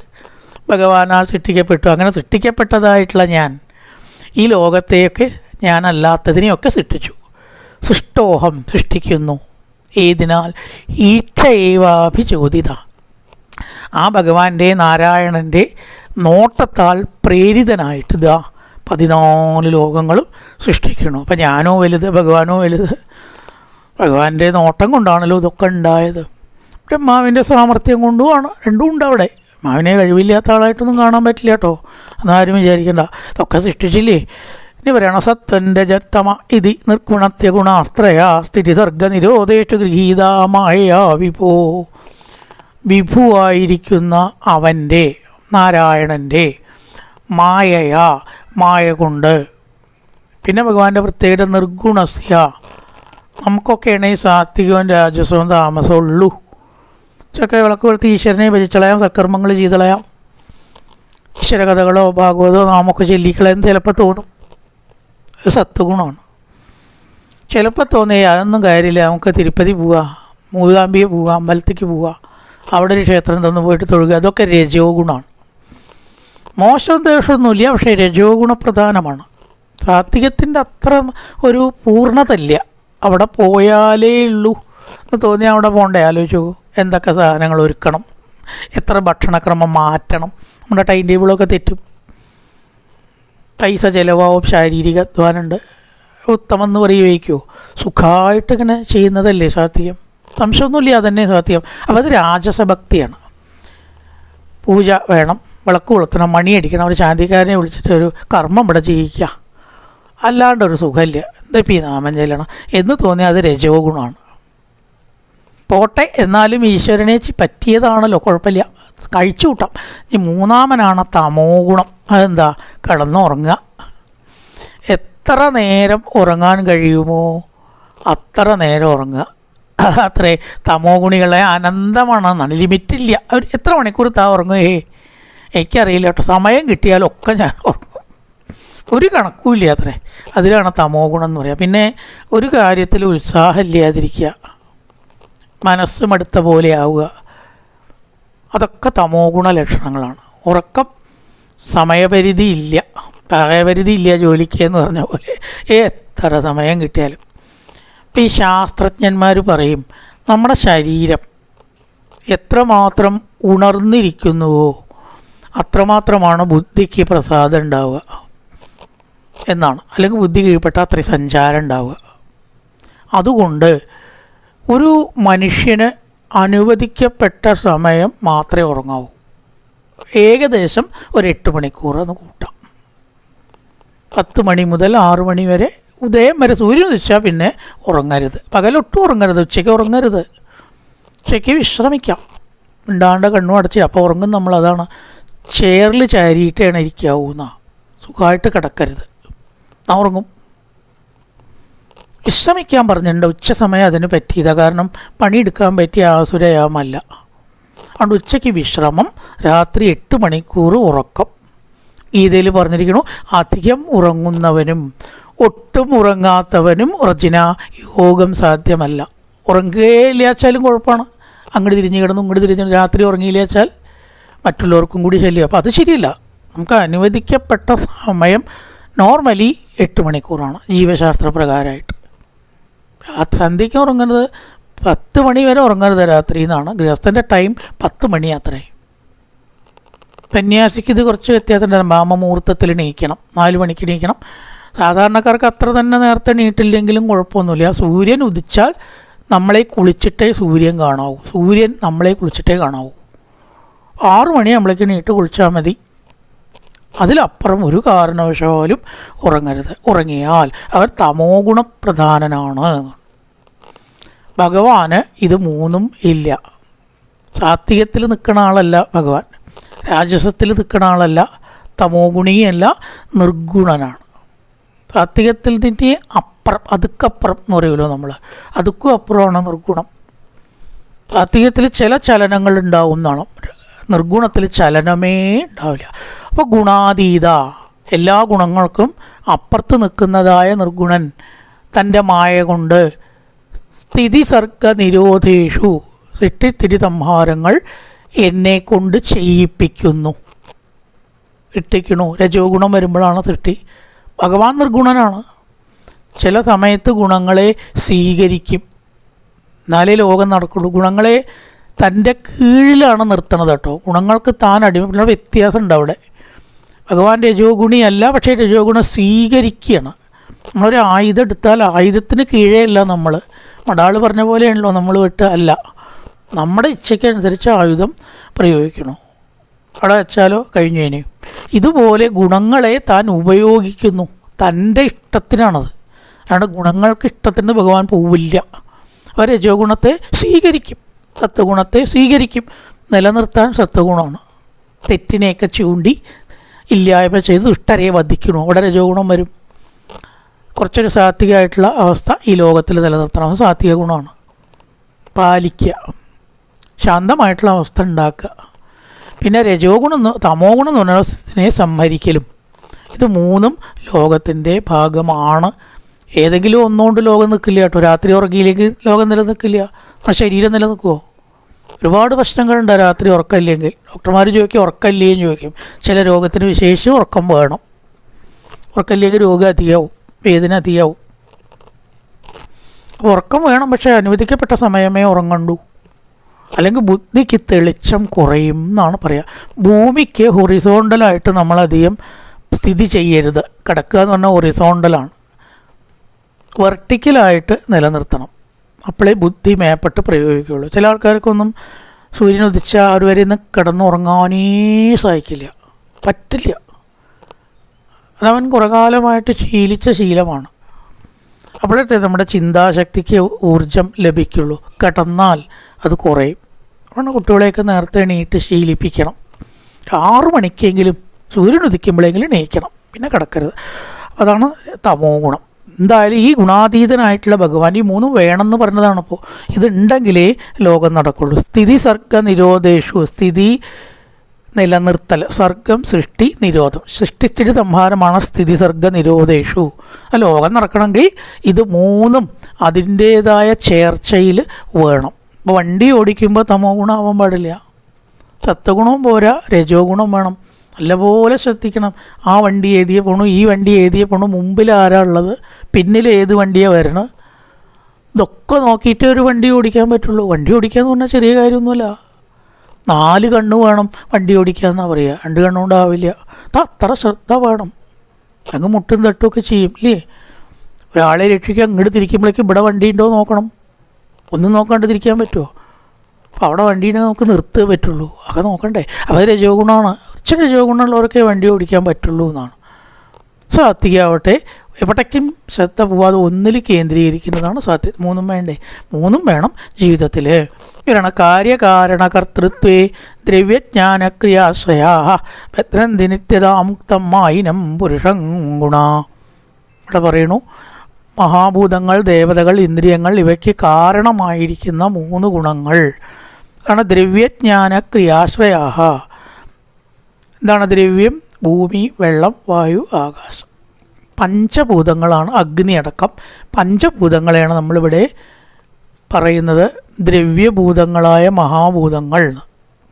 ഭഗവാനാൽ സൃഷ്ടിക്കപ്പെട്ടു. അങ്ങനെ സൃഷ്ടിക്കപ്പെട്ടതായിട്ടുള്ള ഞാൻ ഈ ലോകത്തെയൊക്കെ ഞാനല്ലാത്തതിനെയൊക്കെ സൃഷ്ടിച്ചു. സൃഷ്ടോഹം സൃഷ്ടിക്കുന്നു. ഏതിനാൽ? ഈക്ഷയേവാഭിചോദിത. ആ ഭഗവാന്റെ നാരായണൻ്റെ നോട്ടത്താൽ പ്രേരിതനായിട്ട് ഇതാ 14 ലോകങ്ങളും സൃഷ്ടിക്കണം. അപ്പം ഞാനോ വലുത് ഭഗവാനോ വലുത്? ഭഗവാന്റെ നോട്ടം കൊണ്ടാണല്ലോ ഇതൊക്കെ ഉണ്ടായത്. ബ്രഹ്മാവിൻ്റെ സാമർഥ്യം കൊണ്ടുമാണ്. രണ്ടും ഉണ്ട് അവിടെ. ബ്രഹ്മാവിനെ കഴിവില്ലാത്ത ആളായിട്ടൊന്നും കാണാൻ പറ്റില്ല കേട്ടോ, അതാരും വിചാരിക്കണ്ട. ഇതൊക്കെ സൃഷ്ടിച്ചില്ലേ. ഇനി പറയണം സത്വൻ്റെ ജത്തമ ഇതി നിർഗുണത്യ ഗുണാസ്ത്രയാ സ്ഥിതിസർഗ നിരോധേഷു ഗൃഹീതാമായ വിഭോ. വിഭുവായിരിക്കുന്ന അവൻ്റെ നാരായണൻ്റെ മായയാ, മായ കൊണ്ട്. പിന്നെ ഭഗവാന്റെ പ്രത്യേകത നിർഗുണസ്യ. നമുക്കൊക്കെയാണ് ഈ സാത്വികവും രാജസവും താമസവും ഉള്ളൂ. ചക്ക വിളക്ക് കൊളുത്തി ഈശ്വരനെ ഭജിച്ചളയാം, സൽക്കർമ്മങ്ങൾ ചെയ്തളയാം, ഈശ്വരകഥകളോ ഭാഗവതോ നാമൊക്കെ ചൊല്ലിക്കളയാൻ ചിലപ്പോൾ തോന്നും. സത്വഗുണമാണ്. ചിലപ്പോൾ തോന്നിയേ അതൊന്നും കാര്യമില്ല, നമുക്ക് തിരുപ്പതി പോവുക, മൂകാംബിയെ പോവുക, അമ്പലത്തേക്ക് പോവുക, അവിടെ ഒരു ക്ഷേത്രം തന്നു പോയിട്ട് തൊഴുക. അതൊക്കെ രജോ ഗുണമാണ്. മോശം ദോഷമൊന്നുമില്ല, പക്ഷേ രജോ ഗുണപ്രധാനമാണ്. സാത്വികത്തിൻ്റെ അത്ര ഒരു പൂർണ്ണതല്ല. അവിടെ പോയാലേ ഉള്ളൂ എന്ന് തോന്നിയാൽ അവിടെ പോകണ്ടേ? ആലോചിച്ചു എന്തൊക്കെ സാധനങ്ങൾ ഒരുക്കണം, എത്ര ഭക്ഷണക്രമം മാറ്റണം, നമ്മുടെ ടൈം ടേബിളൊക്കെ തെറ്റും, പൈസ ചിലവാവും, ശാരീരിക അധ്വാനമുണ്ട്. ഉത്തമം എന്ന് പറയുകയോ സുഖമായിട്ടിങ്ങനെ ചെയ്യുന്നതല്ലേ സാത്വികം? സംശയമൊന്നുമില്ല, അതന്നെ സാത്വികം. അപ്പോൾ അത് രാജസഭക്തിയാണ്. പൂജ വേണം, വിളക്ക് കൊളുത്തണം, മണിയടിക്കണം, ഒരു ശാന്തിക്കാരനെ വിളിച്ചിട്ട് ഒരു കർമ്മം ഇവിടെ ചെയ്യിക്കുക, അല്ലാണ്ടൊരു സുഖമില്ല. എന്താ ഈ നാമം ചെല്ലണം എന്ന് തോന്നിയാൽ അത് രജോ ഗുണമാണ്. പോട്ടെ, എന്നാലും ഈശ്വരനെ പറ്റിയതാണല്ലോ, കുഴപ്പമില്ല, കഴിച്ചു കൂട്ടാം. ഈ മൂന്നാമനാണ് തമോ ഗുണം. അതെന്താ? കിടന്നുറങ്ങുക. എത്ര നേരം ഉറങ്ങാൻ കഴിയുമോ അത്ര നേരം ഉറങ്ങുക. അത്രേ തമോ ഗുണികളെ അനന്തമാണെന്നാണ്, ലിമിറ്റില്ല. അവർ എത്ര മണിക്കൂർ ഉറങ്ങുകയേ എനിക്കറിയില്ല കേട്ടോ. സമയം കിട്ടിയാലൊക്കെ ഞാൻ ഉറങ്ങും, ഒരു കണക്കുമില്ല അത്രേ. അതിലാണ് തമോ ഗുണം എന്ന് പറയുക. പിന്നെ ഒരു കാര്യത്തിൽ ഉത്സാഹമില്ലാതിരിക്കുക, മനസ്സ് മടുത്ത പോലെ ആവുക, അതൊക്കെ തമോ ഗുണ ലക്ഷണങ്ങളാണ്. ഉറക്കം സമയപരിധി ഇല്ല, പ്രായപരിധി ഇല്ല ജോലിക്ക് എന്ന് പറഞ്ഞ പോലെ എത്ര സമയം കിട്ടിയാലും. ഇപ്പം ഈ ശാസ്ത്രജ്ഞന്മാർ പറയും നമ്മുടെ ശരീരം എത്രമാത്രം ഉണർന്നിരിക്കുന്നുവോ അത്രമാത്രമാണ് ബുദ്ധിക്ക് പ്രസാദം ഉണ്ടാവുക എന്നാണ്. അല്ലെങ്കിൽ ബുദ്ധി കീഴ്പ്പെട്ട അത്രയും സഞ്ചാരം ഉണ്ടാവുക. അതുകൊണ്ട് ഒരു മനുഷ്യന് അനുവദിക്കപ്പെട്ട സമയം മാത്രമേ ഉറങ്ങാവൂ. ഏകദേശം ഒരു 8 മണിക്കൂർ എന്ന് കൂട്ടാം. 10 മണി മുതൽ 6 മണി വരെ, ഉദയം വരെ. സൂര്യൻ ഉദിച്ചാൽ പിന്നെ ഉറങ്ങരുത്, പകലൊട്ടും ഉറങ്ങരുത്, ഉച്ചയ്ക്ക് ഉറങ്ങരുത്. ഉച്ചയ്ക്ക് വിശ്രമിക്കാം, മിണ്ടാണ്ട് കണ്ണും അടച്ച്. അപ്പോൾ ഉറങ്ങും നമ്മൾ. അതാണ് ചെയറിൽ ചാരിയിട്ടാണ് ഇരിക്കാവൂന്ന, സുഖമായിട്ട് കിടക്കരുത്. ഞാൻ ഉറങ്ങും. വിശ്രമിക്കാൻ പറഞ്ഞിട്ടുണ്ട്. ഉച്ച സമയം അതിന് പറ്റിയതാണ്, കാരണം പണിയെടുക്കാൻ പറ്റിയ ആസുരയാമല്ല. അതുകൊണ്ട് ഉച്ചയ്ക്ക് വിശ്രമം, രാത്രി 8 മണിക്കൂർ ഉറക്കം. ഗീതയിൽ പറഞ്ഞിരിക്കണു, അധികം ഉറങ്ങുന്നവനും ഒട്ടും ഉറങ്ങാത്തവനും ഒറിജിന യോഗം സാധ്യമല്ല. ഉറങ്ങുകയില്ലാച്ചാലും കുഴപ്പമാണ്. അങ്ങോട്ട് തിരിഞ്ഞ് കിടന്നു ഇങ്ങോട്ട് തിരിഞ്ഞ് രാത്രി ഉറങ്ങിയില്ലാച്ചാൽ മറ്റുള്ളവർക്കും കൂടി ശല്യം. അപ്പോൾ അത് ശരിയല്ല. നമുക്ക് അനുവദിക്കപ്പെട്ട സമയം നോർമലി 8 മണിക്കൂറാണ് ജീവശാസ്ത്ര പ്രകാരമായിട്ട്. സന്ധ്യയ്ക്ക് ഉറങ്ങരുത്, 10 മണി വരെ ഉറങ്ങരുത് രാത്രി എന്നാണ്. ഗൃഹസ്ഥൻ്റെ ടൈം 10 മണി അത്രേ. സന്യാസിക്ക് ഇത് കുറച്ച് വ്യത്യാസമുണ്ട്. ബ്രഹ്മമുഹൂർത്തത്തിൽ എണീക്കണം, 4 മണിക്ക് എണീക്കണം. സാധാരണക്കാർക്ക് അത്ര തന്നെ നേരത്തെ എണീറ്റില്ലെങ്കിലും കുഴപ്പമൊന്നുമില്ല. സൂര്യൻ ഉദിച്ചാൽ നമ്മളെ കുളിച്ചിട്ടേ സൂര്യൻ കാണാവൂ, സൂര്യൻ നമ്മളെ കുളിച്ചിട്ടേ കാണാവൂ. 6 മണിയാകുമ്പോഴേക്കും നീട്ട് കുളിച്ചാൽ മതി. അതിലപ്പുറം ഒരു കാരണവശാലും ഉറങ്ങരുത്. ഉറങ്ങിയാൽ അവർ തമോ ഗുണപ്രധാനനാണ്. ഭഗവാന് ഇത് മൂന്നും ഇല്ല. സാത്വികത്തിൽ നിൽക്കുന്ന ആളല്ല ഭഗവാൻ, രാജസത്തിൽ നിൽക്കുന്ന ആളല്ല, തമോ ഗുണിയല്ല, നിർഗുണനാണ്. സാത്വികത്തിൽ നിന്നിട്ട് അപ്പുറം, അതുക്കപ്പുറം എന്ന് പറയുമല്ലോ നമ്മൾ, അതുക്കും അപ്പുറമാണ് നിർഗുണം. സാത്വികത്തിൽ ചില ചലനങ്ങൾ ഉണ്ടാവും എന്നാണ്, നിർഗുണത്തിൽ ചലനമേ ഉണ്ടാവില്ല. അപ്പോൾ ഗുണാതീത, എല്ലാ ഗുണങ്ങൾക്കും അപ്പുറത്ത് നിൽക്കുന്നതായ നിർഗുണൻ തൻ്റെ മായ കൊണ്ട് സ്ഥിതി സർഗ നിരോധേഷു, സൃഷ്ടിസ്ഥിതി സംഹാരങ്ങൾ എന്നെ കൊണ്ട് ചെയ്യിപ്പിക്കുന്നു. സൃഷ്ടിക്കണു. രജോ ഗുണം വരുമ്പോഴാണ് സൃഷ്ടി. ഭഗവാൻ നിർഗുണനാണ്. ചില സമയത്ത് ഗുണങ്ങളെ സ്വീകരിക്കും, എന്നാലേ ലോകം നടക്കുള്ളൂ. ഗുണങ്ങളെ തൻ്റെ കീഴിലാണ് നിർത്തണത് കേട്ടോ. ഗുണങ്ങൾക്ക് താൻ അടിമപ്പെടുന്ന വ്യത്യാസം ഉണ്ട് അവിടെ. ഭഗവാൻ രജോ ഗുണിയല്ല, പക്ഷേ രജോ ഗുണം സ്വീകരിക്കുകയാണ്. നമ്മളൊരു ആയുധം എടുത്താൽ ആയുധത്തിന് കീഴേ അല്ല നമ്മൾ. മടാൾ പറഞ്ഞ പോലെയാണല്ലോ നമ്മൾ വിട്ട് അല്ല, നമ്മുടെ ഇച്ഛയ്ക്കനുസരിച്ച് ആയുധം പ്രയോഗിക്കണോ. അവിടെ വെച്ചാലോ കഴിഞ്ഞേനെ. ഇതുപോലെ ഗുണങ്ങളെ താൻ ഉപയോഗിക്കുന്നു, തൻ്റെ ഇഷ്ടത്തിനാണത്. അല്ലാണ്ട് ഗുണങ്ങൾക്ക് ഇഷ്ടത്തിന് ഭഗവാൻ പോവില്ല. അവർ രജോ ഗുണത്തെ സ്വീകരിക്കും, സത്വഗുണത്തെ സ്വീകരിക്കും. നിലനിർത്താൻ സത്വഗുണമാണ്. തെറ്റിനെയൊക്കെ ചൂണ്ടി ഇല്ലായ്മ ചെയ്ത് ദുഷ്ടരെ വധിക്കണു, അവിടെ രജോ ഗുണം വരും. കുറച്ചൊരു സാത്വികമായിട്ടുള്ള അവസ്ഥ ഈ ലോകത്തിൽ നിലനിർത്തണം, സാത്വിക ഗുണമാണ്. പാലിക്കുക, ശാന്തമായിട്ടുള്ള അവസ്ഥ ഉണ്ടാക്കുക. പിന്നെ രജോ ഗുണം, തമോ ഗുണം എന്ന് പറഞ്ഞതിനെ സംഹരിക്കലും. ഇത് മൂന്നും ലോകത്തിൻ്റെ ഭാഗമാണ്. ഏതെങ്കിലും ഒന്നുകൊണ്ട് ലോകം നിൽക്കില്ല കേട്ടോ. രാത്രി ഉറങ്ങിയില്ലെങ്കിൽ ലോകം നിലനിൽക്കില്ല. നമ്മുടെ ശരീരം നിലനിൽക്കുമോ? ഒരുപാട് പ്രശ്നങ്ങളുണ്ട് രാത്രി ഉറക്കമില്ലെങ്കിൽ. ഡോക്ടർമാർ ചോദിക്കും ഉറക്കമില്ലേന്ന് ചോദിക്കും. ചില രോഗത്തിന് വിശേഷിച്ച് ഉറക്കം വേണം. ഉറക്കമില്ലെങ്കിൽ രോഗം അധികമാവും, വേദന അധികമാവും. അപ്പോൾ ഉറക്കം വേണം, പക്ഷേ അനുവദിക്കപ്പെട്ട സമയമേ ഉറങ്ങണ്ടൂ. അല്ലെങ്കിൽ ബുദ്ധിക്ക് തെളിച്ചം കുറയും എന്നാണ് പറയുക. ഭൂമിക്ക് ഹൊറിസോണ്ടലായിട്ട് നമ്മളധികം സ്ഥിതി ചെയ്യരുത്. കിടക്കുക എന്ന് പറഞ്ഞാൽ ഹൊറിസോണ്ടലാണ്, വെർട്ടിക്കലായിട്ട് നിലനിർത്തണം. അപ്പോഴേ ബുദ്ധി മേപ്പെട്ട് പ്രയോഗിക്കുകയുള്ളൂ. ചില ആൾക്കാർക്കൊന്നും സൂര്യൻ ഉദിച്ച അവർ വരെ ഇന്ന് കിടന്നുറങ്ങാനേ സഹിക്കില്ല, പറ്റില്ല. അതവൻ കുറേ കാലമായിട്ട് ശീലിച്ച ശീലമാണ്. അപ്പോഴത്തെ നമ്മുടെ ചിന്താശക്തിക്ക് ഊർജം ലഭിക്കുള്ളൂ. കിടന്നാൽ അത് കുറയും. അതുകൊണ്ട് കുട്ടികളെയൊക്കെ നേരത്തെ എണീറ്റ് ശീലിപ്പിക്കണം. 6 മണിക്കെങ്കിലും സൂര്യൻ ഉദിക്കുമ്പോഴെങ്കിലും എണീക്കണം, പിന്നെ കിടക്കരുത്. അതാണ് തമോ ഗുണം. എന്തായാലും ഈ ഗുണാതീതനായിട്ടുള്ള ഭഗവാൻ ഈ മൂന്നും വേണമെന്ന് പറഞ്ഞതാണിപ്പോൾ. ഇതുണ്ടെങ്കിലേ ലോകം നടക്കുള്ളൂ. സ്ഥിതി സർഗ നിരോധേഷു, സ്ഥിതി നിലനിർത്തൽ, സർഗം സൃഷ്ടി, നിരോധം. സൃഷ്ടിസ്ഥിതി സംഹാരമാണ് സ്ഥിതി സർഗ നിരോധേഷു. ലോകം നടക്കണമെങ്കിൽ ഇത് മൂന്നും അതിൻ്റേതായ ചേർച്ചയിൽ വേണം. ഇപ്പോൾ വണ്ടി ഓടിക്കുമ്പോൾ തമോ ഗുണമാവാൻ പാടില്ല, സത്വഗുണവും പോരാ, രജോ ഗുണം വേണം. നല്ലപോലെ ശ്രദ്ധിക്കണം. ആ വണ്ടി ഏതിയെ പോണു, ഈ വണ്ടി ഏതിയെ പോണു, മുമ്പിൽ ആരാ ഉള്ളത്, പിന്നിൽ ഏത് വണ്ടിയാണ് വരണം, ഇതൊക്കെ നോക്കിയിട്ടേ ഒരു വണ്ടി ഓടിക്കാൻ പറ്റുള്ളൂ. വണ്ടി ഓടിക്കുക എന്ന് പറഞ്ഞാൽ ചെറിയ കാര്യമൊന്നുമല്ല. 4 കണ്ണ് വേണം വണ്ടി ഓടിക്കുക എന്നാണ് പറയുക. 2 കണ്ണുകൊണ്ടാവില്ല. അത്ര ശ്രദ്ധ വേണം. അങ്ങ് മുട്ടും തട്ടുമൊക്കെ ചെയ്യും ഇല്ലേ. ഒരാളെ രക്ഷിക്കാൻ അങ്ങോട്ട് തിരിക്കുമ്പോഴേക്കും ഇവിടെ വണ്ടി ഉണ്ടോ നോക്കണം. ഒന്നും നോക്കാണ്ട് തിരിക്കാൻ പറ്റുമോ? അപ്പോൾ അവിടെ വണ്ടീനെ നമുക്ക് നിർത്തേ പറ്റുള്ളൂ. അതൊക്കെ നോക്കണ്ടേ. അത് രജോ ഗുണമാണ്. കുറച്ച് രജോ ഗുണമുള്ളവർക്കേ വണ്ടി ഓടിക്കാൻ പറ്റുള്ളൂ എന്നാണ്. സാത്വികമാവട്ടെ, എവിടേക്കും ശ്രദ്ധ പോവാതെ ഒന്നിൽ കേന്ദ്രീകരിക്കുന്നതാണ് സാത്വികം. മൂന്നും വേണ്ടേ? മൂന്നും വേണം ജീവിതത്തിൽ. ഇവരാണ് കാര്യകാരണകർത്തൃത്വേ ദ്രവ്യജ്ഞാനക്രിയാശ്രയാ ഭദ്രന്തി നിത്യതാമുക്തം മായിനം പുരുഷം ഗുണ. ഇവിടെ പറയണു, മഹാഭൂതങ്ങൾ, ദേവതകൾ, ഇന്ദ്രിയങ്ങൾ ഇവയ്ക്ക് കാരണമായിരിക്കുന്ന 3 ഗുണങ്ങൾ ആണ് ദ്രവ്യജ്ഞാനക്രിയാശ്രയാ. എന്താണ് ദ്രവ്യം? ഭൂമി, വെള്ളം, വായു, ആകാശം. പഞ്ചഭൂതങ്ങളാണ്, അഗ്നി അടക്കം പഞ്ചഭൂതങ്ങളെയാണ് നമ്മളിവിടെ പറയുന്നത് ദ്രവ്യഭൂതങ്ങളായ മഹാഭൂതങ്ങൾ.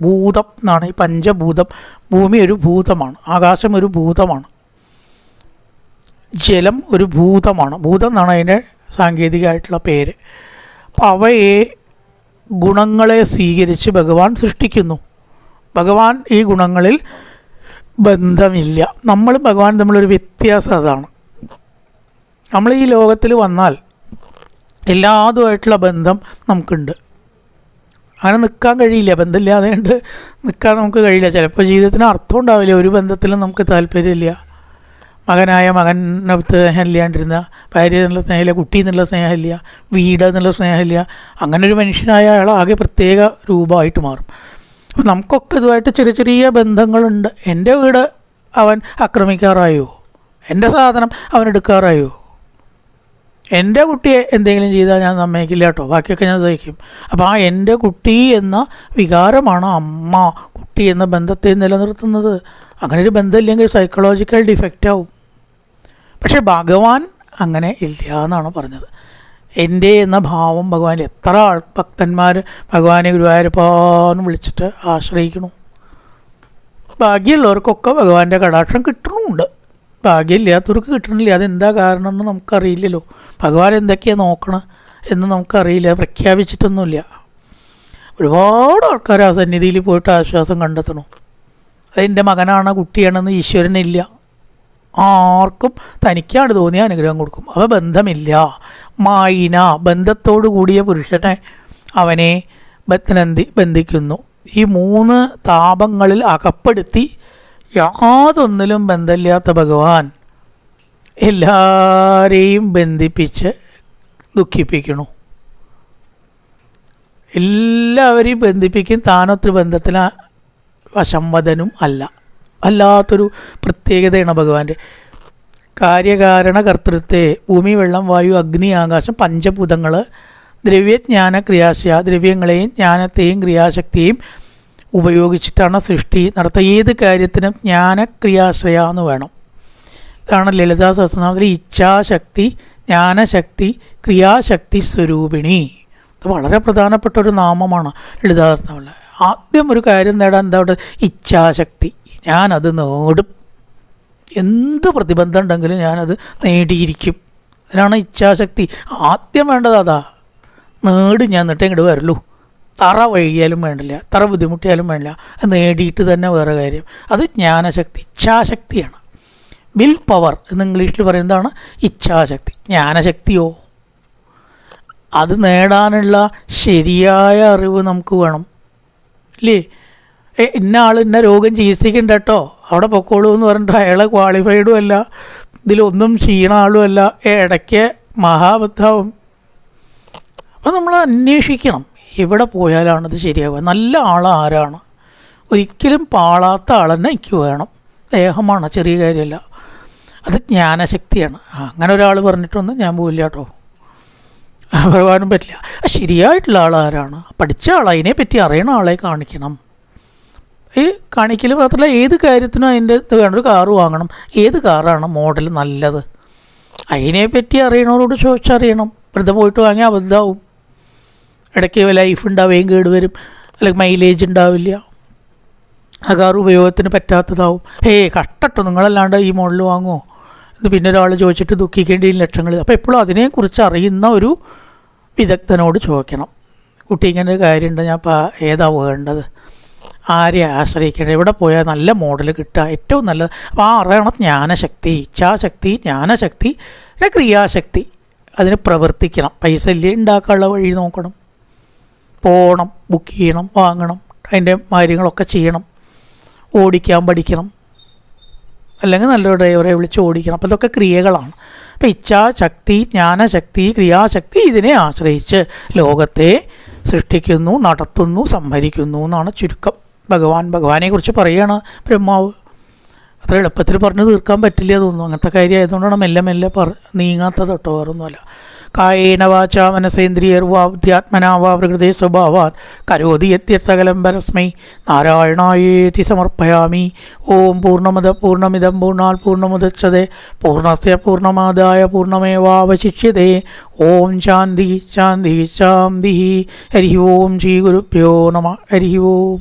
ഭൂതം എന്നാണ് ഈ പഞ്ചഭൂതം. ഭൂമി ഒരു ഭൂതമാണ്, ആകാശം ഒരു ഭൂതമാണ്, ജലം ഒരു ഭൂതമാണ്. ഭൂതം എന്നാണ് അതിൻ്റെ സാങ്കേതികമായിട്ടുള്ള പേര്. അപ്പോൾ അവയെ ഗുണങ്ങളെ സ്വീകരിച്ച് ഭഗവാൻ സൃഷ്ടിക്കുന്നു. ഭഗവാൻ ഈ ഗുണങ്ങളിൽ ബന്ധമില്ല. നമ്മളും ഭഗവാൻ തമ്മിലൊരു വ്യത്യാസം അതാണ്. നമ്മൾ ഈ ലോകത്തിൽ വന്നാൽ എല്ലാതുമായിട്ടുള്ള ബന്ധം നമുക്കുണ്ട്. അങ്ങനെ നിൽക്കാൻ കഴിയില്ല, ബന്ധമില്ലാതെ കൊണ്ട് നിൽക്കാൻ നമുക്ക് കഴിയില്ല. ചിലപ്പോൾ ജീവിതത്തിന് അർത്ഥം ഉണ്ടാവില്ല, ഒരു ബന്ധത്തിലും നമുക്ക് താല്പര്യമില്ല. മകനായ മകനെ സ്നേഹമില്ലാണ്ടിരുന്ന, ഭാര്യ എന്നുള്ള സ്നേഹമില്ല, കുട്ടി എന്നുള്ള സ്നേഹമില്ല, വീട് എന്നുള്ള സ്നേഹമില്ല. അങ്ങനെ ഒരു മനുഷ്യനായ അയാൾ ആകെ പ്രത്യേക രൂപമായിട്ട് മാറും. അപ്പോൾ നമുക്കൊക്കെ ഇതുമായിട്ട് ചെറിയ ചെറിയ ബന്ധങ്ങളുണ്ട്. എൻ്റെ വീട് അവൻ ആക്രമിക്കാറായോ? എൻ്റെ സാധനം അവൻ എടുക്കാറായോ? എൻ്റെ കുട്ടിയെ എന്തെങ്കിലും ചെയ്താൽ ഞാൻ സമ്മതിക്കില്ല കേട്ടോ, ബാക്കിയൊക്കെ ഞാൻ സഹിക്കും. അപ്പോൾ ആ എൻ്റെ കുട്ടി എന്ന വികാരമാണ് അമ്മ കുട്ടി എന്ന ബന്ധത്തെ നിലനിർത്തുന്നത്. അങ്ങനെ ഒരു ബന്ധമില്ലെങ്കിൽ സൈക്കോളജിക്കൽ ഡിഫക്റ്റ് ആവും. പക്ഷേ ഭഗവാൻ അങ്ങനെ ഇല്ല എന്നാണ് പറഞ്ഞത്. എൻ്റെ എന്ന ഭാവം ഭഗവാൻ, എത്ര ഭക്തന്മാർ ഭഗവാനെ ഗുരുവായൂരപ്പാന്ന് വിളിച്ചിട്ട് ആശ്രയിക്കണു. ഭാഗ്യമുള്ളവർക്കൊക്കെ ഭഗവാന്റെ കടാക്ഷം കിട്ടണമുണ്ട്, ഭാഗ്യമില്ലാത്തവർക്ക് കിട്ടണില്ല. അതെന്താ കാരണം എന്ന് നമുക്കറിയില്ലല്ലോ. ഭഗവാൻ എന്തൊക്കെയാണ് നോക്കണം എന്ന് നമുക്കറിയില്ല, പ്രഖ്യാപിച്ചിട്ടൊന്നുമില്ല. ഒരുപാട് ആൾക്കാർ ആ സന്നിധിയിൽ പോയിട്ട് ആശ്വാസം കണ്ടെത്തണം. അതെൻ്റെ മകനാണ് കുട്ടിയാണെന്ന് ഈശ്വരനില്ല. ആർക്കും തനിക്കാണ് തോന്നിയ അനുഗ്രഹം കൊടുക്കും. അവ ബന്ധമില്ല. മായിന, ബന്ധത്തോടു കൂടിയ പുരുഷനെ അവനെ ബന്ധിക്കുന്നു. ഈ 3 താപങ്ങളിൽ അകപ്പെടുത്തി യാതൊന്നിലും ബന്ധമില്ലാത്ത ഭഗവാൻ എല്ലാവരെയും ബന്ധിപ്പിച്ച് ദുഃഖിപ്പിക്കണു. എല്ലാവരെയും ബന്ധിപ്പിക്കും. താനൊത്തിരി ബന്ധത്തിന് വശംവദനും അല്ല. അല്ലാത്തൊരു പ്രത്യേകതയാണ് ഭഗവാന്റെ. കാര്യകാരണ കർത്തൃത്വത്തെ, ഭൂമി, വെള്ളം, വായു, അഗ്നി, ആകാശം, പഞ്ചഭൂതങ്ങൾ, ദ്രവ്യജ്ഞാന ക്രിയാശയ, ദ്രവ്യങ്ങളെയും ജ്ഞാനത്തെയും ക്രിയാശക്തിയെയും ഉപയോഗിച്ചിട്ടാണ് സൃഷ്ടി നടത്തുക. ഏത് കാര്യത്തിനും ജ്ഞാനക്രിയാശ്രയ എന്ന് വേണം. ഇതാണ് ലളിതാ സഹസ്രനാമത്തിൽ ഇച്ഛാശക്തി, ജ്ഞാനശക്തി, ക്രിയാശക്തി സ്വരൂപിണി. ഇത് വളരെ പ്രധാനപ്പെട്ട ഒരു നാമമാണ് ലളിതാ സഹസ്രനാമത്തിൽ. ആദ്യം ഒരു കാര്യം നേടാൻ എന്താ അവിടെ? ഇച്ഛാശക്തി. ഞാനത് നേടും, എന്ത് പ്രതിബന്ധം ഉണ്ടെങ്കിലും ഞാനത് നേടിയിരിക്കും. അതിനാണ് ഇച്ഛാശക്തി. ആദ്യം വേണ്ടത് അതാ. നേടും ഞാൻ, എന്നിട്ട് ഇങ്ങോട്ട് വരുള്ളൂ. തറ വൈകിയാലും വേണ്ടില്ല, തറ ബുദ്ധിമുട്ടിയാലും വേണ്ടില്ല, അത് നേടിയിട്ട് തന്നെ വേറെ കാര്യം. അത് ജ്ഞാനശക്തി, ഇച്ഛാശക്തിയാണ്. വിൽ പവർ എന്ന് ഇംഗ്ലീഷിൽ പറയുന്നതാണ് ഇച്ഛാശക്തി. ജ്ഞാനശക്തിയോ, അത് നേടാനുള്ള ശരിയായ അറിവ് നമുക്ക് വേണം, ഇല്ലേ? ഇന്ന ആൾ ഇന്ന രോഗം ചികിത്സിക്കണ്ട കേട്ടോ, അവിടെ പൊക്കോളൂ എന്ന് പറഞ്ഞിട്ട് അയാളെ ക്വാളിഫൈഡും അല്ല, ഇതിലൊന്നും ക്ഷീണ ആളുമല്ല, ഇടയ്ക്ക് മഹാബദ്ധാവും. അപ്പോൾ നമ്മൾ അന്വേഷിക്കണം എവിടെ പോയാലാണിത് ശരിയാവുക. നല്ല ആൾ ആരാണ്? ഒരിക്കലും പാളാത്ത ആൾ തന്നെ എനിക്ക് വേണം. ദേഹമാണ്, ചെറിയ കാര്യമല്ല. അത് ജ്ഞാനശക്തിയാണ്. അങ്ങനെ ഒരാൾ പറഞ്ഞിട്ടൊന്നും ഞാൻ പോയില്ല കേട്ടോ, പറയാനും പറ്റില്ല. ശരിയായിട്ടുള്ള ആൾ ആരാണ്? പഠിച്ച ആൾ, അതിനെപ്പറ്റി അറിയണ ആളെ കാണിക്കണം. ഈ കാണിക്കൽ മാത്രമല്ല, ഏത് കാര്യത്തിനും അതിൻ്റെ ഇത് വേണം. ഒരു കാറ് വാങ്ങണം, ഏത് കാറാണ് മോഡൽ നല്ലത്? അതിനെപ്പറ്റി അറിയണവരോട് ചോദിച്ചറിയണം. വെറുതെ പോയിട്ട് വാങ്ങിയാൽ അബദ്ധമാവും. ഇടയ്ക്ക് ലൈഫ് ഉണ്ടാവുകയും കേടുവരും, അല്ലെങ്കിൽ മൈലേജ് ഉണ്ടാവില്ല, ആ കാർ ഉപയോഗത്തിന് പറ്റാത്തതാവും. കഷ്ടട്ടോ നിങ്ങളല്ലാണ്ട് ഈ മോഡൽ വാങ്ങുമോ ഇത് പിന്നെ ഒരാൾ ചോദിച്ചിട്ട് ദുഃഖിക്കേണ്ടി ലക്ഷങ്ങൾ. അപ്പോൾ എപ്പോഴും അതിനെക്കുറിച്ച് അറിയുന്ന ഒരു വിദഗ്ധനോട് ചോദിക്കണം. കുട്ടി ഇങ്ങനെ ഒരു കാര്യമുണ്ട്, ഞാൻ ഏതാ വേണ്ടത്, ആരെ ആശ്രയിക്കേണ്ടത്, എവിടെ പോയാൽ നല്ല മോഡൽ കിട്ടുക, ഏറ്റവും നല്ലത്. അപ്പോൾ ആ അറിയണം ജ്ഞാനശക്തി, ഇച്ഛാശക്തി, ജ്ഞാനശക്തി, ക്രിയാശക്തി. അതിന് പ്രവർത്തിക്കണം. പൈസ ഇല്ലേ, ഉണ്ടാക്കാനുള്ള വഴി നോക്കണം, പോകണം, ബുക്ക് ചെയ്യണം, വാങ്ങണം, അതിൻ്റെ കാര്യങ്ങളൊക്കെ ചെയ്യണം, ഓടിക്കാൻ പഠിക്കണം, അല്ലെങ്കിൽ നല്ലൊരു ഡ്രൈവറെ വിളിച്ച് ഓടിക്കണം. അപ്പോൾ ഇതൊക്കെ ക്രിയകളാണ്. അപ്പോൾ ഇച്ഛാശക്തി, ജ്ഞാനശക്തി, ക്രിയാശക്തി ഇതിനെ ആശ്രയിച്ച് ലോകത്തെ സൃഷ്ടിക്കുന്നു, നടത്തുന്നു, സംഹരിക്കുന്നു എന്നാണ് ചുരുക്കം. ഭഗവാനെക്കുറിച്ച് പറയുകയാണ് ബ്രഹ്മാവ്. അത്ര എളുപ്പത്തിൽ പറഞ്ഞ് തീർക്കാൻ പറ്റില്ല തോന്നുന്നു. അങ്ങനത്തെ കാര്യം ആയതുകൊണ്ടാണ് മെല്ലെ മെല്ലെ നീങ്ങാത്തത് കേട്ടോ, വേറൊന്നുമല്ല. കായേന വാചാ മനസേന്ദ്രിയർവാ ബുദ്ധ്യാത്മനാ വാ പ്രകൃതേ സ്വഭാവാൻ കരോതി യത്യർത്ഥകലം പരസ്മൈ നാരായണായേതി സമർപ്പയാമി. ഓം പൂർണ്ണമദ പൂർണ്ണമിദം പൂർണ്ണാൽ പൂർണ്ണമുദച്ഛതേ പൂർണ്ണസ്യ പൂർണ്ണമാദായ പൂർണ്ണമേവാവശിഷ്യതേ. ഓം ശാന്തി ശാന്തി ശാന്തി. ഹരി ഓം ശ്രീ ഗുരുഭ്യോ നമഃ. ഹരി ഓം.